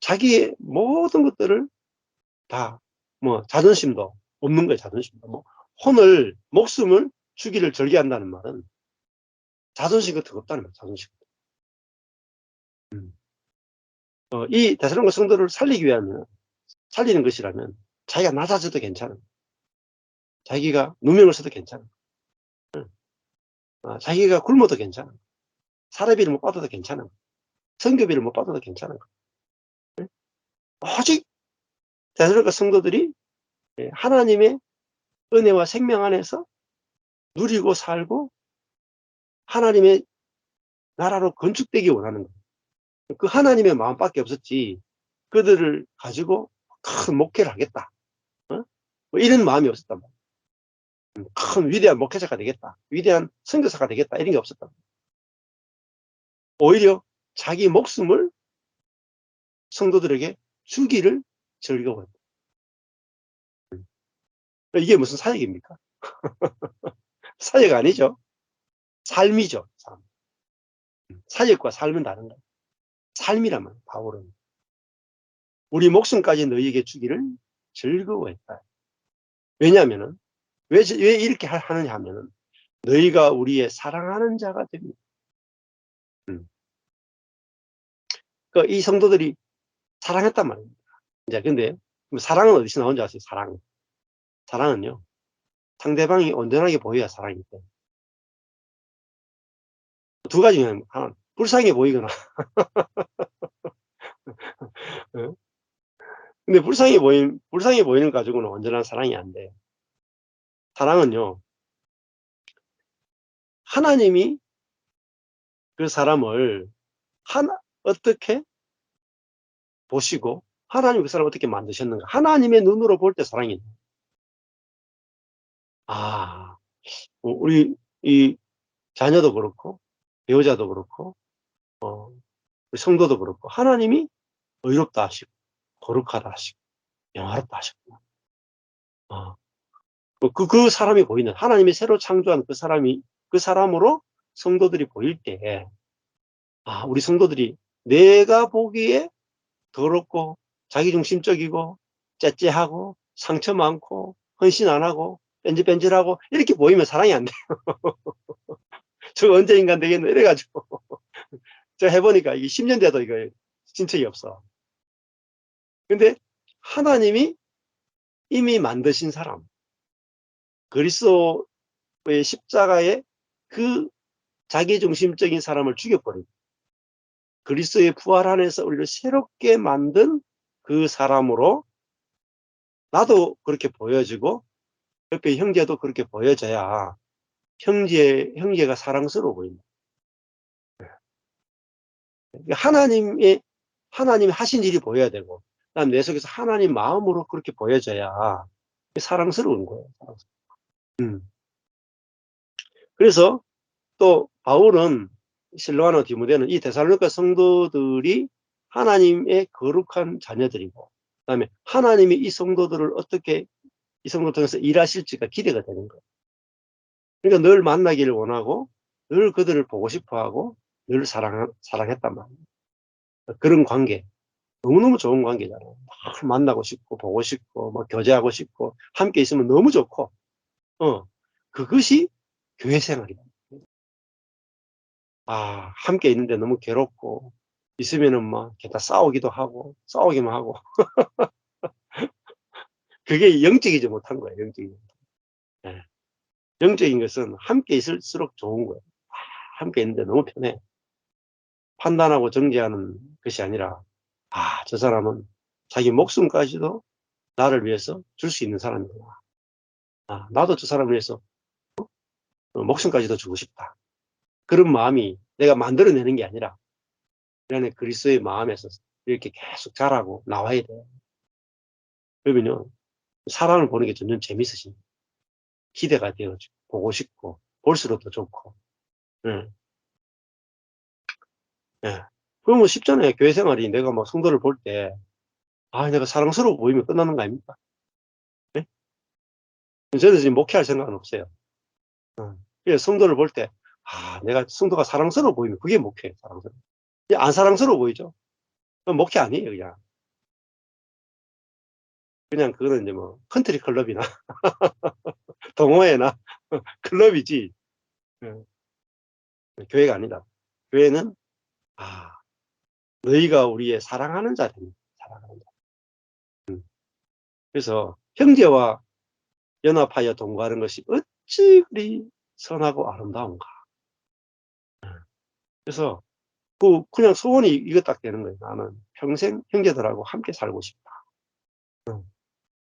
자기의 모든 것들을 다 뭐 자존심도 없는 거예요. 자존심도 뭐 혼을 목숨을 주기를 절개한다는 말은 자존심 같은 거 없다는 거예요. 자존심. 이 데살로니가 성도를 살리기 위하면 살리는 것이라면 자기가 낮아져도 괜찮은 자기가 누명을 써도 괜찮은 자기가 굶어도 괜찮은 사례비를 못 받아도 괜찮은 선교비를 못 받아도 괜찮은 오직 데살로니가 성도들이 하나님의 은혜와 생명 안에서 누리고 살고 하나님의 나라로 건축되기 원하는 거예요. 그 하나님의 마음밖에 없었지 그들을 가지고 큰 목회를 하겠다. 뭐 이런 마음이 없었단 말이에요. 큰 위대한 목회자가 되겠다. 위대한 선교사가 되겠다. 이런 게 없었단 말이에요. 오히려 자기 목숨을 성도들에게 주기를 즐거워했다. 이게 무슨 사역입니까? 사역 아니죠. 삶이죠. 삶. 사역과 삶은 다른 거예요. 삶이란 말이에요. 바울은. 우리 목숨까지 너희에게 주기를 즐거워했다. 왜냐하면은 왜 이렇게 하느냐 하면은 너희가 우리의 사랑하는 자가 됩니다. 그러니까 이 성도들이 사랑했단 말입니다. 이제 근데 사랑은 어디서 나온지 아세요? 사랑은요. 상대방이 온전하게 보여야 사랑이 돼. 두 가지 중에 하나 불쌍해 보이거나 근데 불쌍해 보이는 가지고는 온전한 사랑이 안 돼요. 사랑은요. 하나님이 그 사람을 어떻게 보시고 하나님이 그 사람을 어떻게 만드셨는가 하나님의 눈으로 볼 때 사랑이 돼요. 우리 이 자녀도 그렇고 배우자도 그렇고 우리 성도도 그렇고 하나님이 의롭다 하시고 거룩하다 하시고 영화롭다 하셨구나. 그 사람이 보이는 하나님이 새로 창조한 그 사람으로 성도들이 보일 때 우리 성도들이 내가 보기에 더럽고 자기중심적이고 째째하고 상처 많고 헌신 안 하고 뺀질뺀질하고 이렇게 보이면 사랑이 안 돼. 저 언제 인간 되겠노 이래가지고 제가 해보니까 이게 10년 돼도 이거 진척이 없어. 근데 하나님이 이미 만드신 사람 그리스도의 십자가에 그 자기중심적인 사람을 죽여버리고 그리스도의 부활 안에서 우리를 새롭게 만든 그 사람으로 나도 그렇게 보여지고 옆에 형제도 그렇게 보여져야 형제가 사랑스러워 보인다. 하나님이 하신 일이 보여야 되고 그다음 내 속에서 하나님 마음으로 그렇게 보여져야 사랑스러운 거예요. 그래서 또 바울은 실로아나 디모데는 이 데살로니가 성도들이 하나님의 거룩한 자녀들이고 그다음에 하나님이 이 성도들을 어떻게 이 성도 통해서 일하실지가 기대가 되는 거예요. 그러니까 늘 만나기를 원하고 늘 그들을 보고 싶어 하고 늘 사랑했단 말이에요. 그런 관계. 너무너무 좋은 관계잖아요. 막 만나고 싶고 보고 싶고 막 교제하고 싶고 함께 있으면 너무 좋고 그것이 교회 생활이다. 함께 있는데 너무 괴롭고 있으면은 막 게다 싸우기도 하고 싸우기만 하고 그게 영적이지 못한 거예요, 영적이지 못한 거. 예. 영적인 것은 함께 있을수록 좋은 거예요. 함께 있는데 너무 편해. 판단하고 정죄하는 것이 아니라 저 사람은 자기 목숨까지도 나를 위해서 줄 수 있는 사람이구나. 나도 저 사람을 위해서 목숨까지도 주고 싶다. 그런 마음이 내가 만들어내는 게 아니라 그 안에 그리스도의 마음에서 이렇게 계속 자라고 나와야 돼요. 그러면요, 사람을 보는 게 점점 재밌어집니다. 기대가 되어지고, 보고 싶고, 볼수록 더 좋고. 예, 예. 그러면 쉽잖아요. 교회 생활이 내가 뭐 성도를 볼 때, 내가 사랑스러워 보이면 끝나는 거 아닙니까? 예? 저는 지금 목회할 생각은 없어요. 그래서 성도를 볼 때, 내가 성도가 사랑스러워 보이면 그게 목회예요, 사랑스러워. 안 사랑스러워 보이죠? 그건 목회 아니에요, 그냥. 그냥 그거는 이제 뭐, 컨트리 클럽이나, 동호회나, 클럽이지, 예, 교회가 아니다. 교회는, 아, 너희가 우리의 사랑하는 자들입니다. 사랑하는 자. 그래서 형제와 연합하여 동거하는 것이 어찌 그리 선하고 아름다운가. 그래서 그냥 소원이 이거 딱 되는 거예요. 나는 평생 형제들하고 함께 살고 싶다.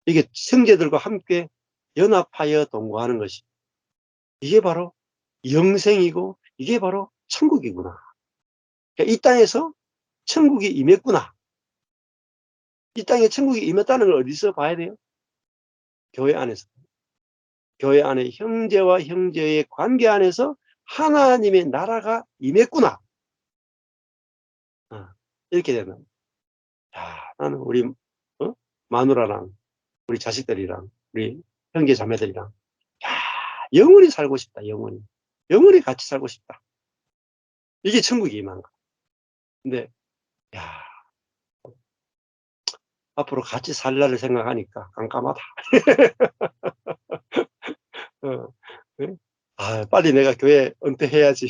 이게 형제들과 함께 연합하여 동거하는 것이 이게 바로 영생이고 이게 바로 천국이구나. 그러니까 이 땅에서 천국이 임했구나. 이 땅에 천국이 임했다는 걸 어디서 봐야 돼요? 교회 안에서. 교회 안에 형제와 형제의 관계 안에서 하나님의 나라가 임했구나. 이렇게 되는. 나는 우리 마누라랑 우리 자식들이랑 우리 형제 자매들이랑 영원히 살고 싶다. 영원히. 영원히 같이 살고 싶다. 이게 천국이 임한 거. 근데 야, 앞으로 같이 살 날을 생각하니까 깜깜하다. 어, 네? 빨리 내가 교회 은퇴해야지.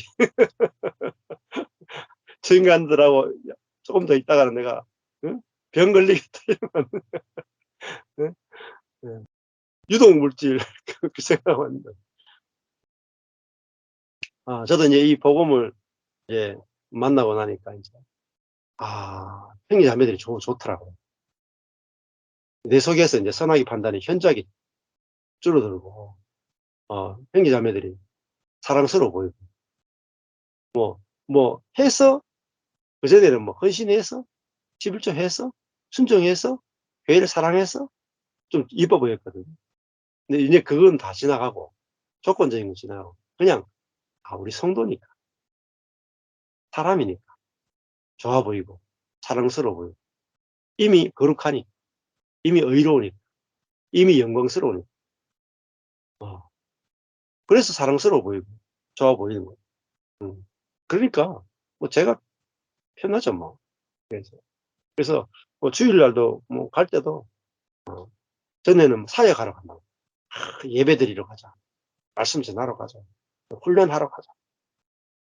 저 인간들하고 조금 더 있다가는 내가 병 걸리겠다. 이러면 응? 예. 유독 물질 그 생각합니다. 저도 이제 이 복음을 이제 만나고 나니까 이제 형제 자매들이 좋더라고요. 내 속에서 이제 선악의 판단이 현저하게 줄어들고 형제 자매들이 사랑스러워 보이고 해서 그전에는 뭐 헌신해서 11조 해서 순종해서 교회를 사랑해서 좀 이뻐 보였거든요. 근데 이제 그건 다 지나가고 조건적인 거 지나가고 그냥 우리 성도니까 사람이니까 좋아 보이고 사랑스러워 보이고 이미 거룩하니 이미 의로우니까 이미 영광스러우니까 그래서 사랑스러워 보이고 좋아 보이는 거예요. 그러니까 뭐 제가 편하죠 뭐. 그래서 뭐 주일날도 뭐 갈 때도 전에는 사역하러 간다고 예배 드리러 가자 말씀 전하러 가자 훈련하러 가자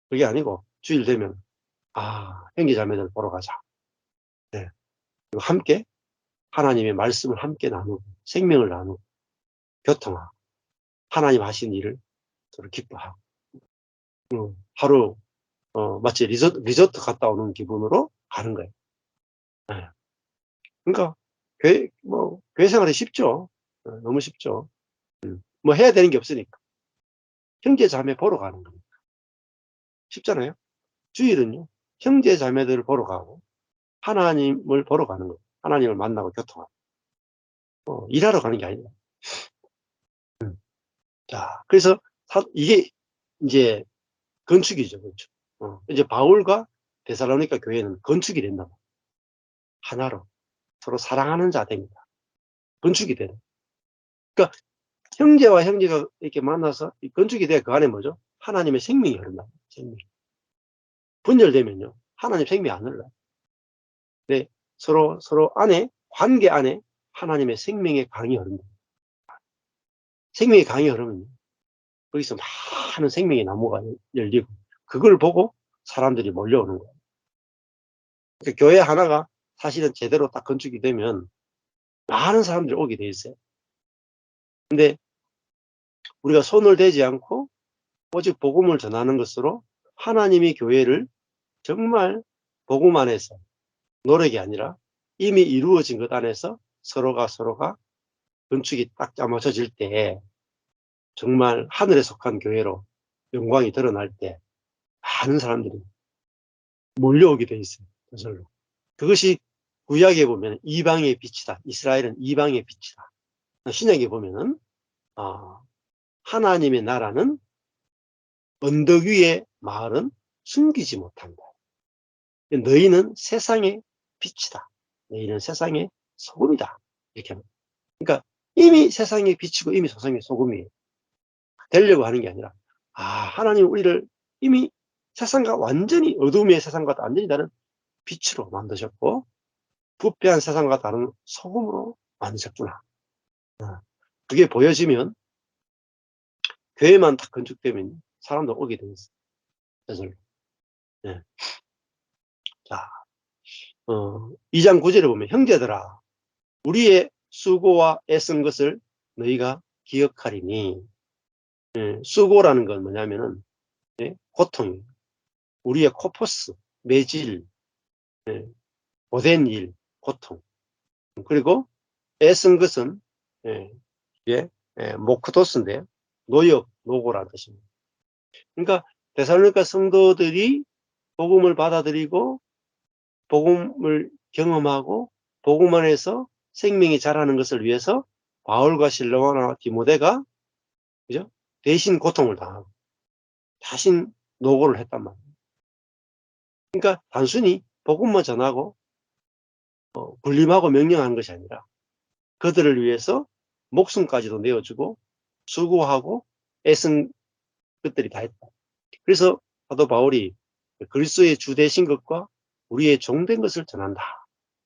그게 아니고 주일 되면 형제 자매들 보러 가자. 네. 그리고 함께 하나님의 말씀을 함께 나누고 생명을 나누고 교통하고 하나님 하신 일을 서로 기뻐하고 하루 마치 리조트 갔다 오는 기분으로 가는 거예요. 네. 그러니까 교회 생활이 쉽죠. 너무 쉽죠. 뭐 해야 되는 게 없으니까 형제 자매 보러 가는 겁니다. 쉽잖아요. 주일은요 형제 자매들을 보러 가고 하나님을 보러 가는 거예요. 하나님을 만나고 교통하고 일하러 가는 게 아니에요. 자, 그래서 이게 이제 건축이죠, 건축. 이제 바울과 데살로니가 교회는 건축이 된다. 하나로 서로 사랑하는 자 됩니다. 건축이 되는. 그러니까 형제와 형제가 이렇게 만나서 이 건축이 돼 그 안에 뭐죠? 하나님의 생명이 흐른다. 생명. 분열되면요. 하나님 생명이 안 흘러요. 네, 서로 안에, 관계 안에 하나님의 생명의 강이 흐른다. 생명의 강이 흐르면 거기서 많은 생명의 나무가 열리고 그걸 보고 사람들이 몰려오는 거예요. 그러니까 교회 하나가 사실은 제대로 딱 건축이 되면 많은 사람들이 오게 돼 있어요. 근데 우리가 손을 대지 않고 오직 복음을 전하는 것으로 하나님이 교회를 정말 복음 안에서 노력이 아니라 이미 이루어진 것 안에서 서로가 건축이 딱 짜맞춰질 때 정말 하늘에 속한 교회로 영광이 드러날 때 많은 사람들이 몰려오게 돼 있어요. 저절로. 그것이 구약에 보면 이방의 빛이다. 이스라엘은 이방의 빛이다. 신약에 보면은 하나님의 나라는 언덕 위의 마을은 숨기지 못한다. 너희는 세상의 빛이다. 너희는 세상의 소금이다. 이렇게 합니다. 그러니까 이미 세상의 빛이고 이미 세상의 소금이에요. 되려고 하는 게 아니라 하나님 우리를 이미 세상과 완전히 어둠의 세상과 완전히 다른 빛으로 만드셨고 부패한 세상과 다른 소금으로 만드셨구나. 그게 보여지면 교회만 딱 건축되면 사람도 오게 돼 있어요. 저절로. 네. 자, 2장 9절에 보면 형제들아 우리의 수고와 애쓴 것을 너희가 기억하리니 수고라는 건 뭐냐면은 고통이에요. 우리의 코퍼스, 매질, 고된 일, 고통. 그리고 애쓴 것은 이게 모크도스인데요. 노역, 노고라는 뜻입니다. 그러니까 데살로니가 성도들이 복음을 받아들이고 복음을 경험하고 복음 안에서 생명이 자라는 것을 위해서 바울과 실로아나 디모데가 그죠? 대신 고통을 당하고 대신 노고를 했단 말이에요. 그러니까 단순히 복음만 전하고 군림하고 명령하는 것이 아니라 그들을 위해서 목숨까지도 내어주고 수고하고 애쓴 것들이 다 했다. 그래서 사도 바울이 그리스도의 주 되신 것과 우리의 종된 것을 전한다.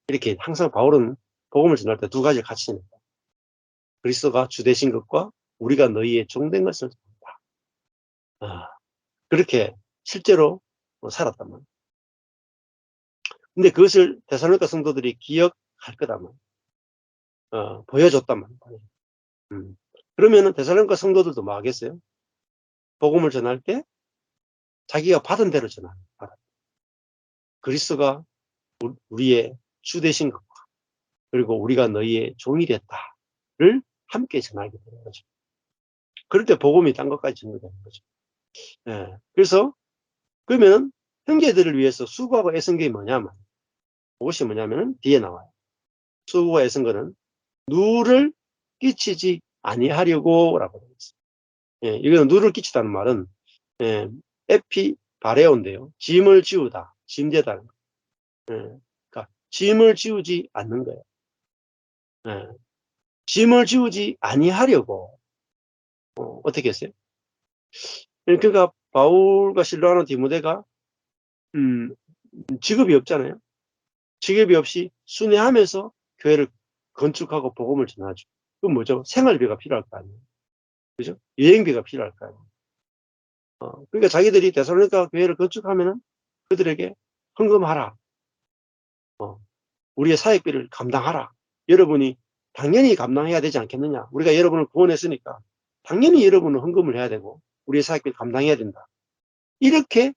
이렇게 항상 바울은 복음을 전할 때 두 가지를 같이 합니다. 그리스도가 주 되신 것과 우리가 너희의 종된 것을 전한다. 그렇게 실제로 살았단 말이에요. 근데 그것을 데살로니가 성도들이 기억할 거단 말이에요. 보여줬단 말이에요. 그러면은 데살로니가 성도들도 뭐 하겠어요? 복음을 전할 때 자기가 받은 대로 전하는 거예요. 그리스도가 우리의 주 되신 것과 그리고 우리가 너희의 종이 됐다를 함께 전하게 되는 거죠. 그럴 때 복음이 딴 것까지 전도되는 거죠. 그래서 그러면 형제들을 위해서 수고하고 애쓴 게 뭐냐면 그것이 뭐냐면 뒤에 나와요. 수고와 애쓴 거는 누를 끼치지 아니하려고 라고 되어 있어요. 이거는 누를 끼치다는 말은 에피바레오인데요. 짐을 지우다, 짐재다. 그러니까 짐을 지우지 않는 거예요. 짐을 지우지 아니하려고 어떻게 했어요? 그러니까 바울과 실로아나 디모데가 직업이 없잖아요. 직업이 없이 순회하면서 교회를 건축하고 복음을 전하죠. 그건 뭐죠? 생활비가 필요할 거 아니에요. 그죠? 여행비가 필요할 거 아니에요. 그러니까 자기들이 데살로니가 교회를 건축하면은 그들에게 헌금하라. 우리의 사역비를 감당하라. 여러분이 당연히 감당해야 되지 않겠느냐. 우리가 여러분을 구원했으니까 당연히 여러분은 헌금을 해야 되고 우리의 사역비를 감당해야 된다. 이렇게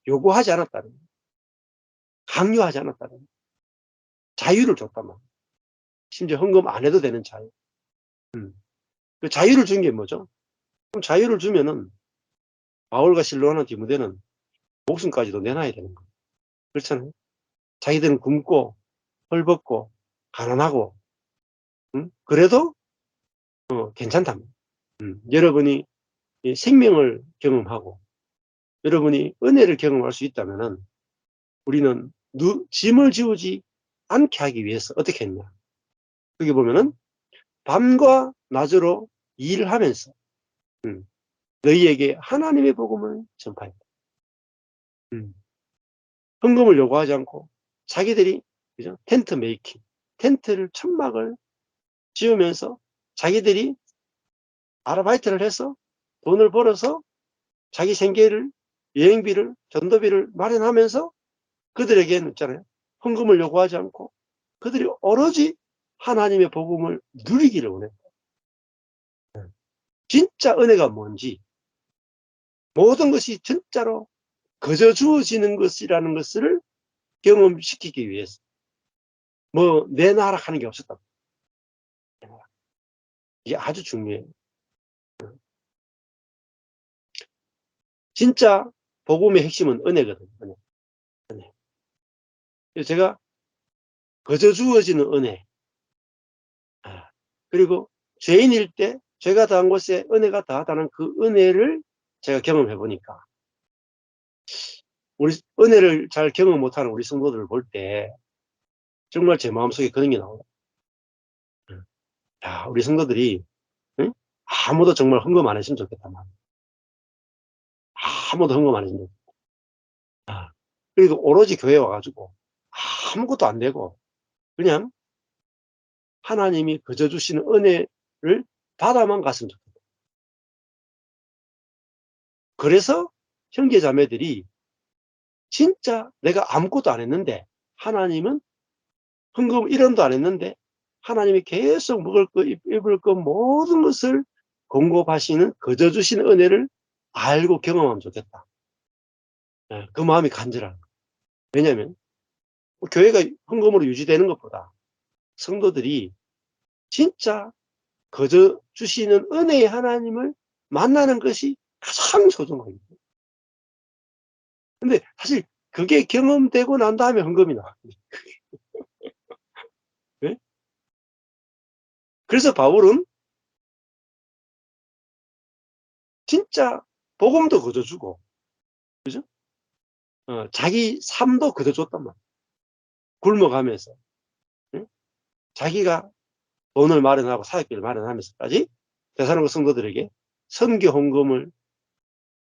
요구하지 않았다는 거예요. 강요하지 않았다는 거예요. 자유를 줬단 말이에요. 심지어 헌금 안 해도 되는 자유. 그 자유를 준 게 뭐죠? 그럼 자유를 주면은 바울과 실로아나 디모데는 목숨까지도 내놔야 되는 거예요. 그렇잖아요. 자기들은 굶고 헐벗고 가난하고 그래도 괜찮답니다. 여러분이 생명을 경험하고 여러분이 은혜를 경험할 수 있다면은 우리는 짐을 지우지 않게 하기 위해서 어떻게 했냐. 거기 보면은 밤과 낮으로 일하면서 너희에게 하나님의 복음을 전파했다. 헌금을 요구하지 않고 자기들이, 그죠? 텐트 메이킹, 텐트를 천막을 지으면서 자기들이 아르바이트를 해서 돈을 벌어서 자기 생계를, 여행비를, 전도비를 마련하면서 그들에게는 있잖아요, 헌금을 요구하지 않고 그들이 오로지 하나님의 복음을 누리기를 원했다. 진짜 은혜가 뭔지, 모든 것이 진짜로 거저 주어지는 것이라는 것을 경험시키기 위해서 뭐 내놔라 하는 게 없었다. 이게 아주 중요해요. 진짜 복음의 핵심은 은혜거든요. 은혜. 은혜. 제가 거저 주어지는 은혜, 그리고 죄인일 때 죄가 더한 곳에 은혜가 더하다는 그 은혜를 제가 경험해 보니까, 우리 은혜를 잘 경험 못하는 우리 성도들을 볼 때 정말 제 마음속에 그런 게 나와요. 야, 우리 성도들이, 응? 아무도 정말 헌금 안 했으면 좋겠단 말이야. 아무도 헌금 안 했으면 좋겠다. 그리고 오로지 교회 와가지고 아무것도 안 되고 그냥 하나님이 거저 주시는 은혜를 받아만 갔으면 좋겠다. 그래서 형제 자매들이 진짜 내가 아무것도 안 했는데, 하나님은 헌금 1원도 안 했는데 하나님이 계속 먹을 것, 입을 것 모든 것을 공급하시는, 거저 주시는 은혜를 알고 경험하면 좋겠다. 그 마음이 간절한. 왜냐하면 교회가 헌금으로 유지되는 것보다 성도들이 진짜 거저 주시는 은혜의 하나님을 만나는 것이 가장 소중합니다. 근데 사실 그게 경험되고 난 다음에 헌금이 나와요. 네? 그래서 바울은 진짜 복음도 거저 주고, 그죠? 자기 삶도 거저 줬단 말이에요. 굶어가면서. 네? 자기가 돈을 마련하고 사역비를 마련하면서까지 대사로그 성도들에게 선교 헌금을,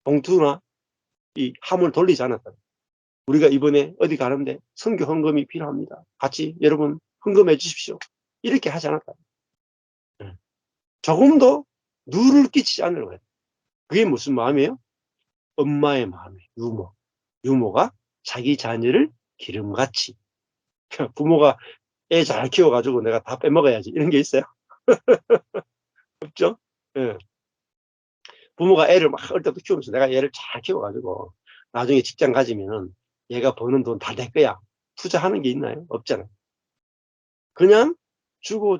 봉투나 이 함을 돌리지 않았다. 우리가 이번에 어디 가는데 선교 헌금이 필요합니다. 같이 여러분 헌금해 주십시오. 이렇게 하지 않았다. 조금도 누를 끼치지 않으려고 했다. 그게 무슨 마음이에요? 엄마의 마음이에요. 유모. 유모가 자기 자녀를 기름같이. 부모가 애 잘 키워가지고 내가 다 빼먹어야지, 이런 게 있어요? 없죠? 예. 부모가 애를 막 어릴 때부터 키우면서 내가 얘를 잘 키워가지고 나중에 직장 가지면은 얘가 버는 돈 다 내 거야, 투자하는 게 있나요? 없잖아요. 그냥 주고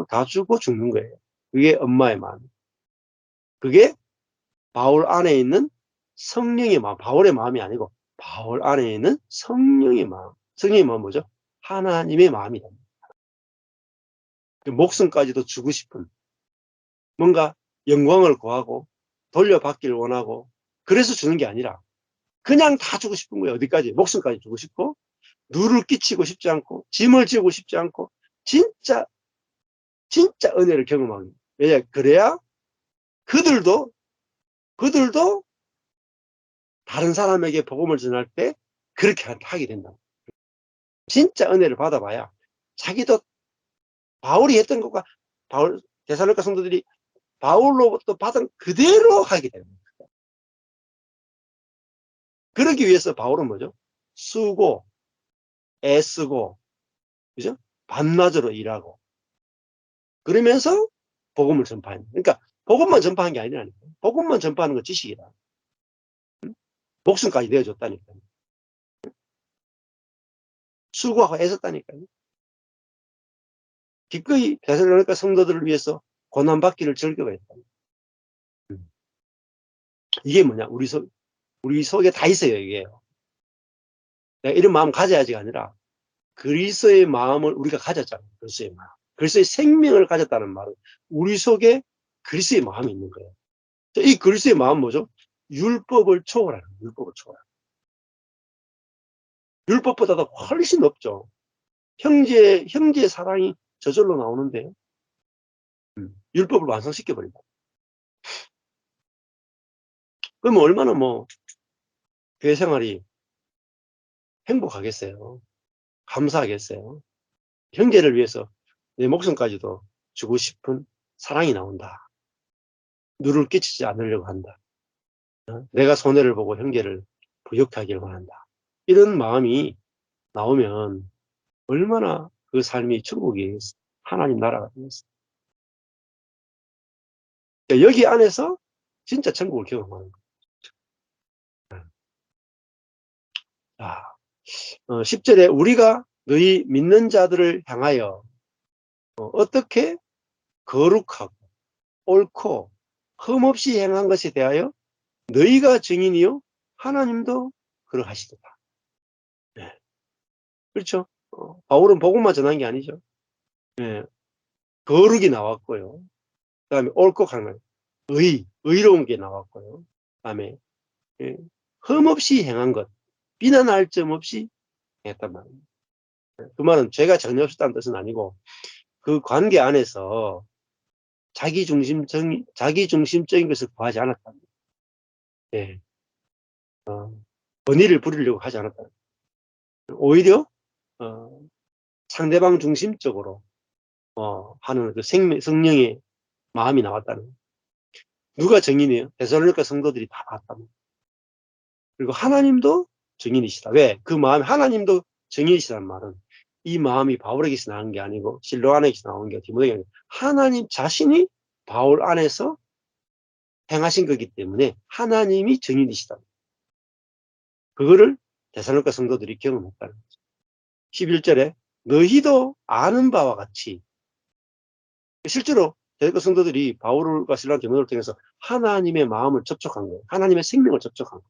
다 주고 죽는 거예요. 그게 엄마의 마음. 그게 바울 안에 있는 성령의 마음. 바울의 마음이 아니고 바울 안에 있는 성령의 마음. 성령의 마음은 뭐죠? 하나님의 마음이다. 목숨까지도 주고 싶은, 뭔가 영광을 구하고 돌려받기를 원하고 그래서 주는 게 아니라 그냥 다 주고 싶은 거예요. 어디까지? 목숨까지 주고 싶고, 누를 끼치고 싶지 않고, 짐을 지고 싶지 않고, 진짜 진짜 은혜를 경험하는 거예요. 왜냐? 그래야 그들도 다른 사람에게 복음을 전할 때 그렇게 하게 된다. 진짜 은혜를 받아봐야 자기도 바울이 했던 것과, 바울 데살로니가 성도들이 바울로부터 받은 그대로 하게 됩니다. 그러기 위해서 바울은 뭐죠? 쓰고 애쓰고, 그죠? 밤낮으로 일하고 그러면서 복음을 전파하는. 그러니까 복음만 전파한 게 아니라니까. 복음만 전파하는 건 지식이다. 목숨까지 내어줬다니까요. 수고하고 애썼다니까요. 기꺼이 데살로니가 성도들을 위해서 고난받기를 즐겨했다. 이게 뭐냐? 우리 속에 다 있어요, 이게. 내가 이런 마음 가져야지가 아니라 그리스도의 마음을 우리가 가졌잖아요. 그리스도의 마음. 그리스도의 생명을 가졌다는 말은 우리 속에 그리스도의 마음이 있는 거예요. 이 그리스도의 마음은 뭐죠? 율법을 초월하는 거예요. 율법을 초월하는. 율법보다도 훨씬 높죠. 형제의 사랑이 저절로 나오는데 율법을 완성시켜버린다. 그러면 얼마나 뭐 교회 생활이 행복하겠어요. 감사하겠어요. 형제를 위해서 내 목숨까지도 주고 싶은 사랑이 나온다. 누를 끼치지 않으려고 한다. 내가 손해를 보고 형제를 부욕해 하길 원한다. 이런 마음이 나오면 얼마나 그 삶이 천국이 하나님 나라가 되겠어요. 여기 안에서 진짜 천국을 경험하는 거예요. 자, 10절에 우리가 너희 믿는 자들을 향하여 어떻게 거룩하고 옳고 흠없이 행한 것에 대하여 너희가 증인이요 하나님도 그러하시도다. 네. 그렇죠? 바울은 복음만 전한 게 아니죠. 네. 거룩이 나왔고요. 그 다음에 옳고 하는 의로운 게 나왔고요. 그 다음에 예, 흠없이 행한 것, 비난할 점 없이 했단 말이에요. 그 말은 죄가 전혀 없었다는 뜻은 아니고 그 관계 안에서 자기중심적인 것을 구하지 않았다는 거예요. 예. 권위를 부리려고 하지 않았다는 거예요. 오히려 상대방 중심적으로 하는 그 성령의 마음이 나왔다는 거예요. 누가 증인이에요? 데살로니가 성도들이 다 봤다는 거예요. 그리고 하나님도 증인이시다. 왜? 그 마음, 하나님도 증인이시다는 말은 이 마음이 바울에게서 나온 게 아니고 실로 안에서 나온 게 디모데에게 아니고 하나님 자신이 바울 안에서 행하신 거기 때문에 하나님이 증인이시다. 그거를 데살로니가 성도들이 경험했다는 거죠. 11절에 너희도 아는 바와 같이 실제로 데살로니가 성도들이 바울과 실라와 디모데를 통해서 하나님의 마음을 접촉한 거예요. 하나님의 생명을 접촉한 거예요.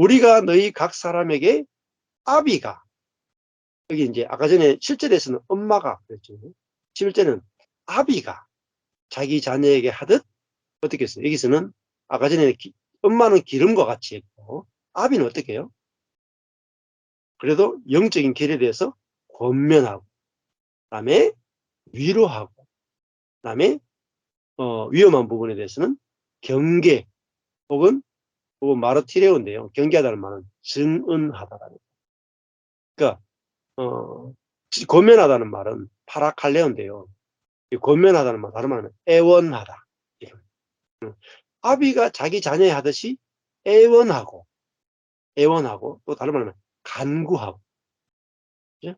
우리가 너희 각 사람에게 아비가 여기 이제 아까 전에 7절에서는 엄마가 그랬죠. 11절은 아비가 자기 자녀에게 하듯 어떻게 했어요? 여기서는 아까 전에 엄마는 기름과 같이 했고 아비는 어떻게 해요? 그래도 영적인 길에 대해서 권면하고 그다음에 위로하고 그다음에 위험한 부분에 대해서는 경계 혹은 마르티레오인데요. 경계하다는 말은 증언하다라는 거예요. 그러니까 권면하다는 말은 파라칼레오인데요. 권면하다는 말 다른 말은 애원하다. 아비가 자기 자녀에 하듯이 애원하고 또 다른 말은 간구하고. 그죠?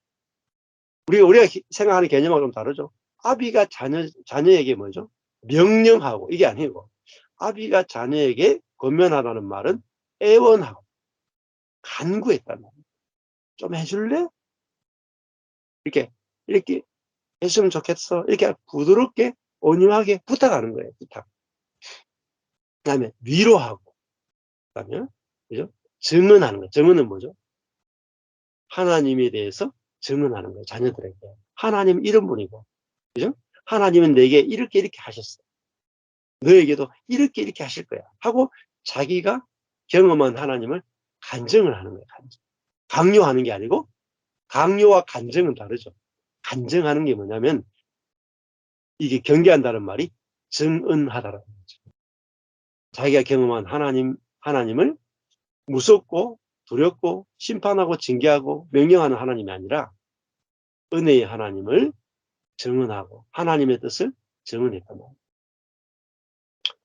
우리가 생각하는 개념하고 좀 다르죠. 아비가 자녀에게 뭐죠? 명령하고 이게 아니고 아비가 자녀에게 권면하다는 말은 애원하고 간구했다는 말이에요. 좀 해줄래? 이렇게 했으면 좋겠어. 이렇게 부드럽게 온유하게 부탁하는 거예요. 부탁. 그다음에 위로하고 그다음에 그죠? 증언하는 거예요. 증언은 뭐죠? 하나님에 대해서 증언하는 거예요. 자녀들에게. 하나님 이런 분이고 그죠? 하나님은 내게 이렇게 하셨어. 너에게도 이렇게 하실 거야. 하고 자기가 경험한 하나님을 간증을 하는 거예요. 간증. 강요하는 게 아니고 강요와 간증은 다르죠. 간증하는 게 뭐냐면 이게 경계한다는 말이 증언하다라는 거죠. 자기가 경험한 하나님을 무섭고 두렵고 심판하고 징계하고 명령하는 하나님이 아니라 은혜의 하나님을 증언하고 하나님의 뜻을 증언했단 말이에요.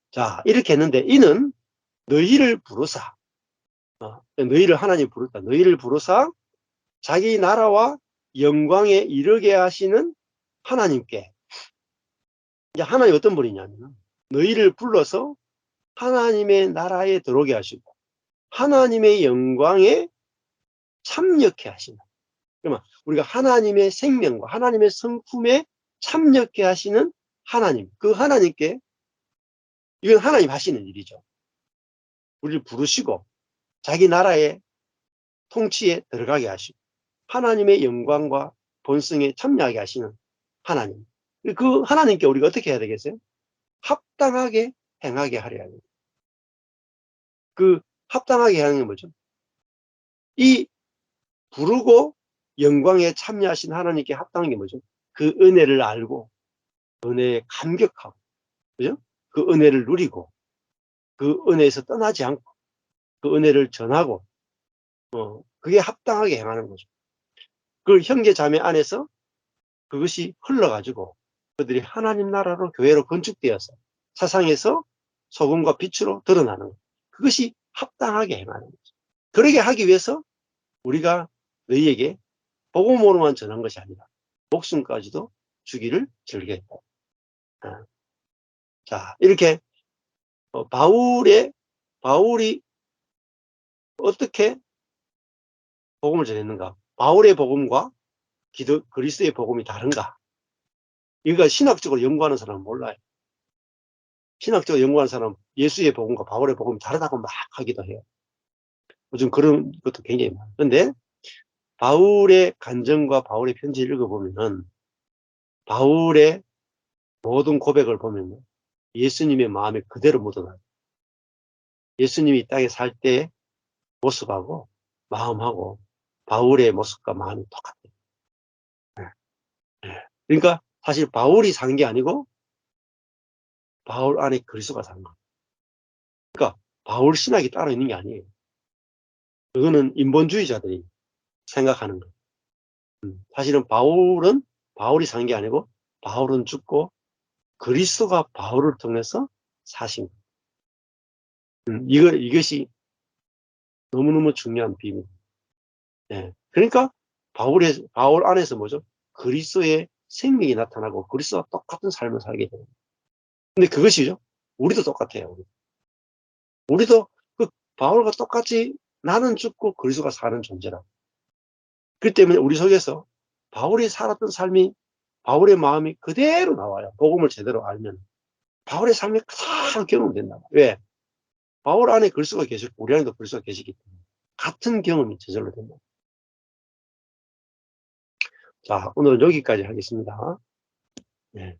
자, 이렇게 했는데 이는 너희를 부르사 너희를 하나님 부르다. 너희를 부르사 자기 나라와 영광에 이르게 하시는 하나님께 이제 하나님 어떤 분이냐면 너희를 불러서 하나님의 나라에 들어오게 하시고 하나님의 영광에 참여케 하시는 그러면 우리가 하나님의 생명과 하나님의 성품에 참여케 하시는 하나님 그 하나님께 이건 하나님 하시는 일이죠. 우리를 부르시고 자기 나라의 통치에 들어가게 하시고 하나님의 영광과 본성에 참여하게 하시는 하나님. 그 하나님께 우리가 어떻게 해야 되겠어요? 합당하게 행하게 하려 합니다. 그 합당하게 하는 게 뭐죠? 이 부르고 영광에 참여하신 하나님께 합당한 게 뭐죠? 그 은혜를 알고 은혜에 감격하고 그죠? 그 은혜를 누리고 그 은혜에서 떠나지 않고 그 은혜를 전하고 그게 합당하게 행하는 거죠. 그 형제 자매 안에서 그것이 흘러가지고 그들이 하나님 나라로 교회로 건축되어서 세상에서 소금과 빛으로 드러나는 것. 그것이 합당하게 행하는 거죠. 그러게 하기 위해서 우리가 너희에게 복음으로만 전한 것이 아니라 목숨까지도 주기를 즐겼다. 자, 이렇게 바울이 어떻게 복음을 전했는가? 바울의 복음과 그리스도의 복음이 다른가? 이거 신학적으로 연구하는 사람은 몰라요. 신학적으로 연구하는 사람은 예수의 복음과 바울의 복음이 다르다고 막 하기도 해요. 요즘 그런 것도 굉장히 많아요. 그런데 바울의 간증과 바울의 편지를 읽어보면은 바울의 모든 고백을 보면 예수님의 마음에 그대로 묻어나요. 예수님이 이 땅에 살 때 모습하고 마음하고 바울의 모습과 마음이 똑같아요. 그러니까 사실 바울이 산 게 아니고 바울 안에 그리스도가 산 거예요. 그러니까 바울 신학이 따로 있는 게 아니에요. 그거는 인본주의자들이 생각하는 거예요. 사실은 바울이 산 게 아니고 바울은 죽고 그리스도가 바울을 통해서 사신 거예요. 이것이 너무너무 중요한 비밀. 예. 그러니까 바울 안에서 뭐죠? 그리스도의 생명이 나타나고 그리스도와 똑같은 삶을 살게 돼요. 근데 그것이죠. 우리도 똑같아요. 우리도 그 바울과 똑같이 나는 죽고 그리스도가 사는 존재라. 그렇기 때문에 우리 속에서 바울이 살았던 삶이 바울의 마음이 그대로 나와요. 복음을 제대로 알면. 바울의 삶이 그대로 경험된다. 왜? 바울 안에 그리스도가 계시고 우리 안에도 그리스도가 계시기 때문에 같은 경험이 저절로 된다. 자, 오늘은 여기까지 하겠습니다. 네.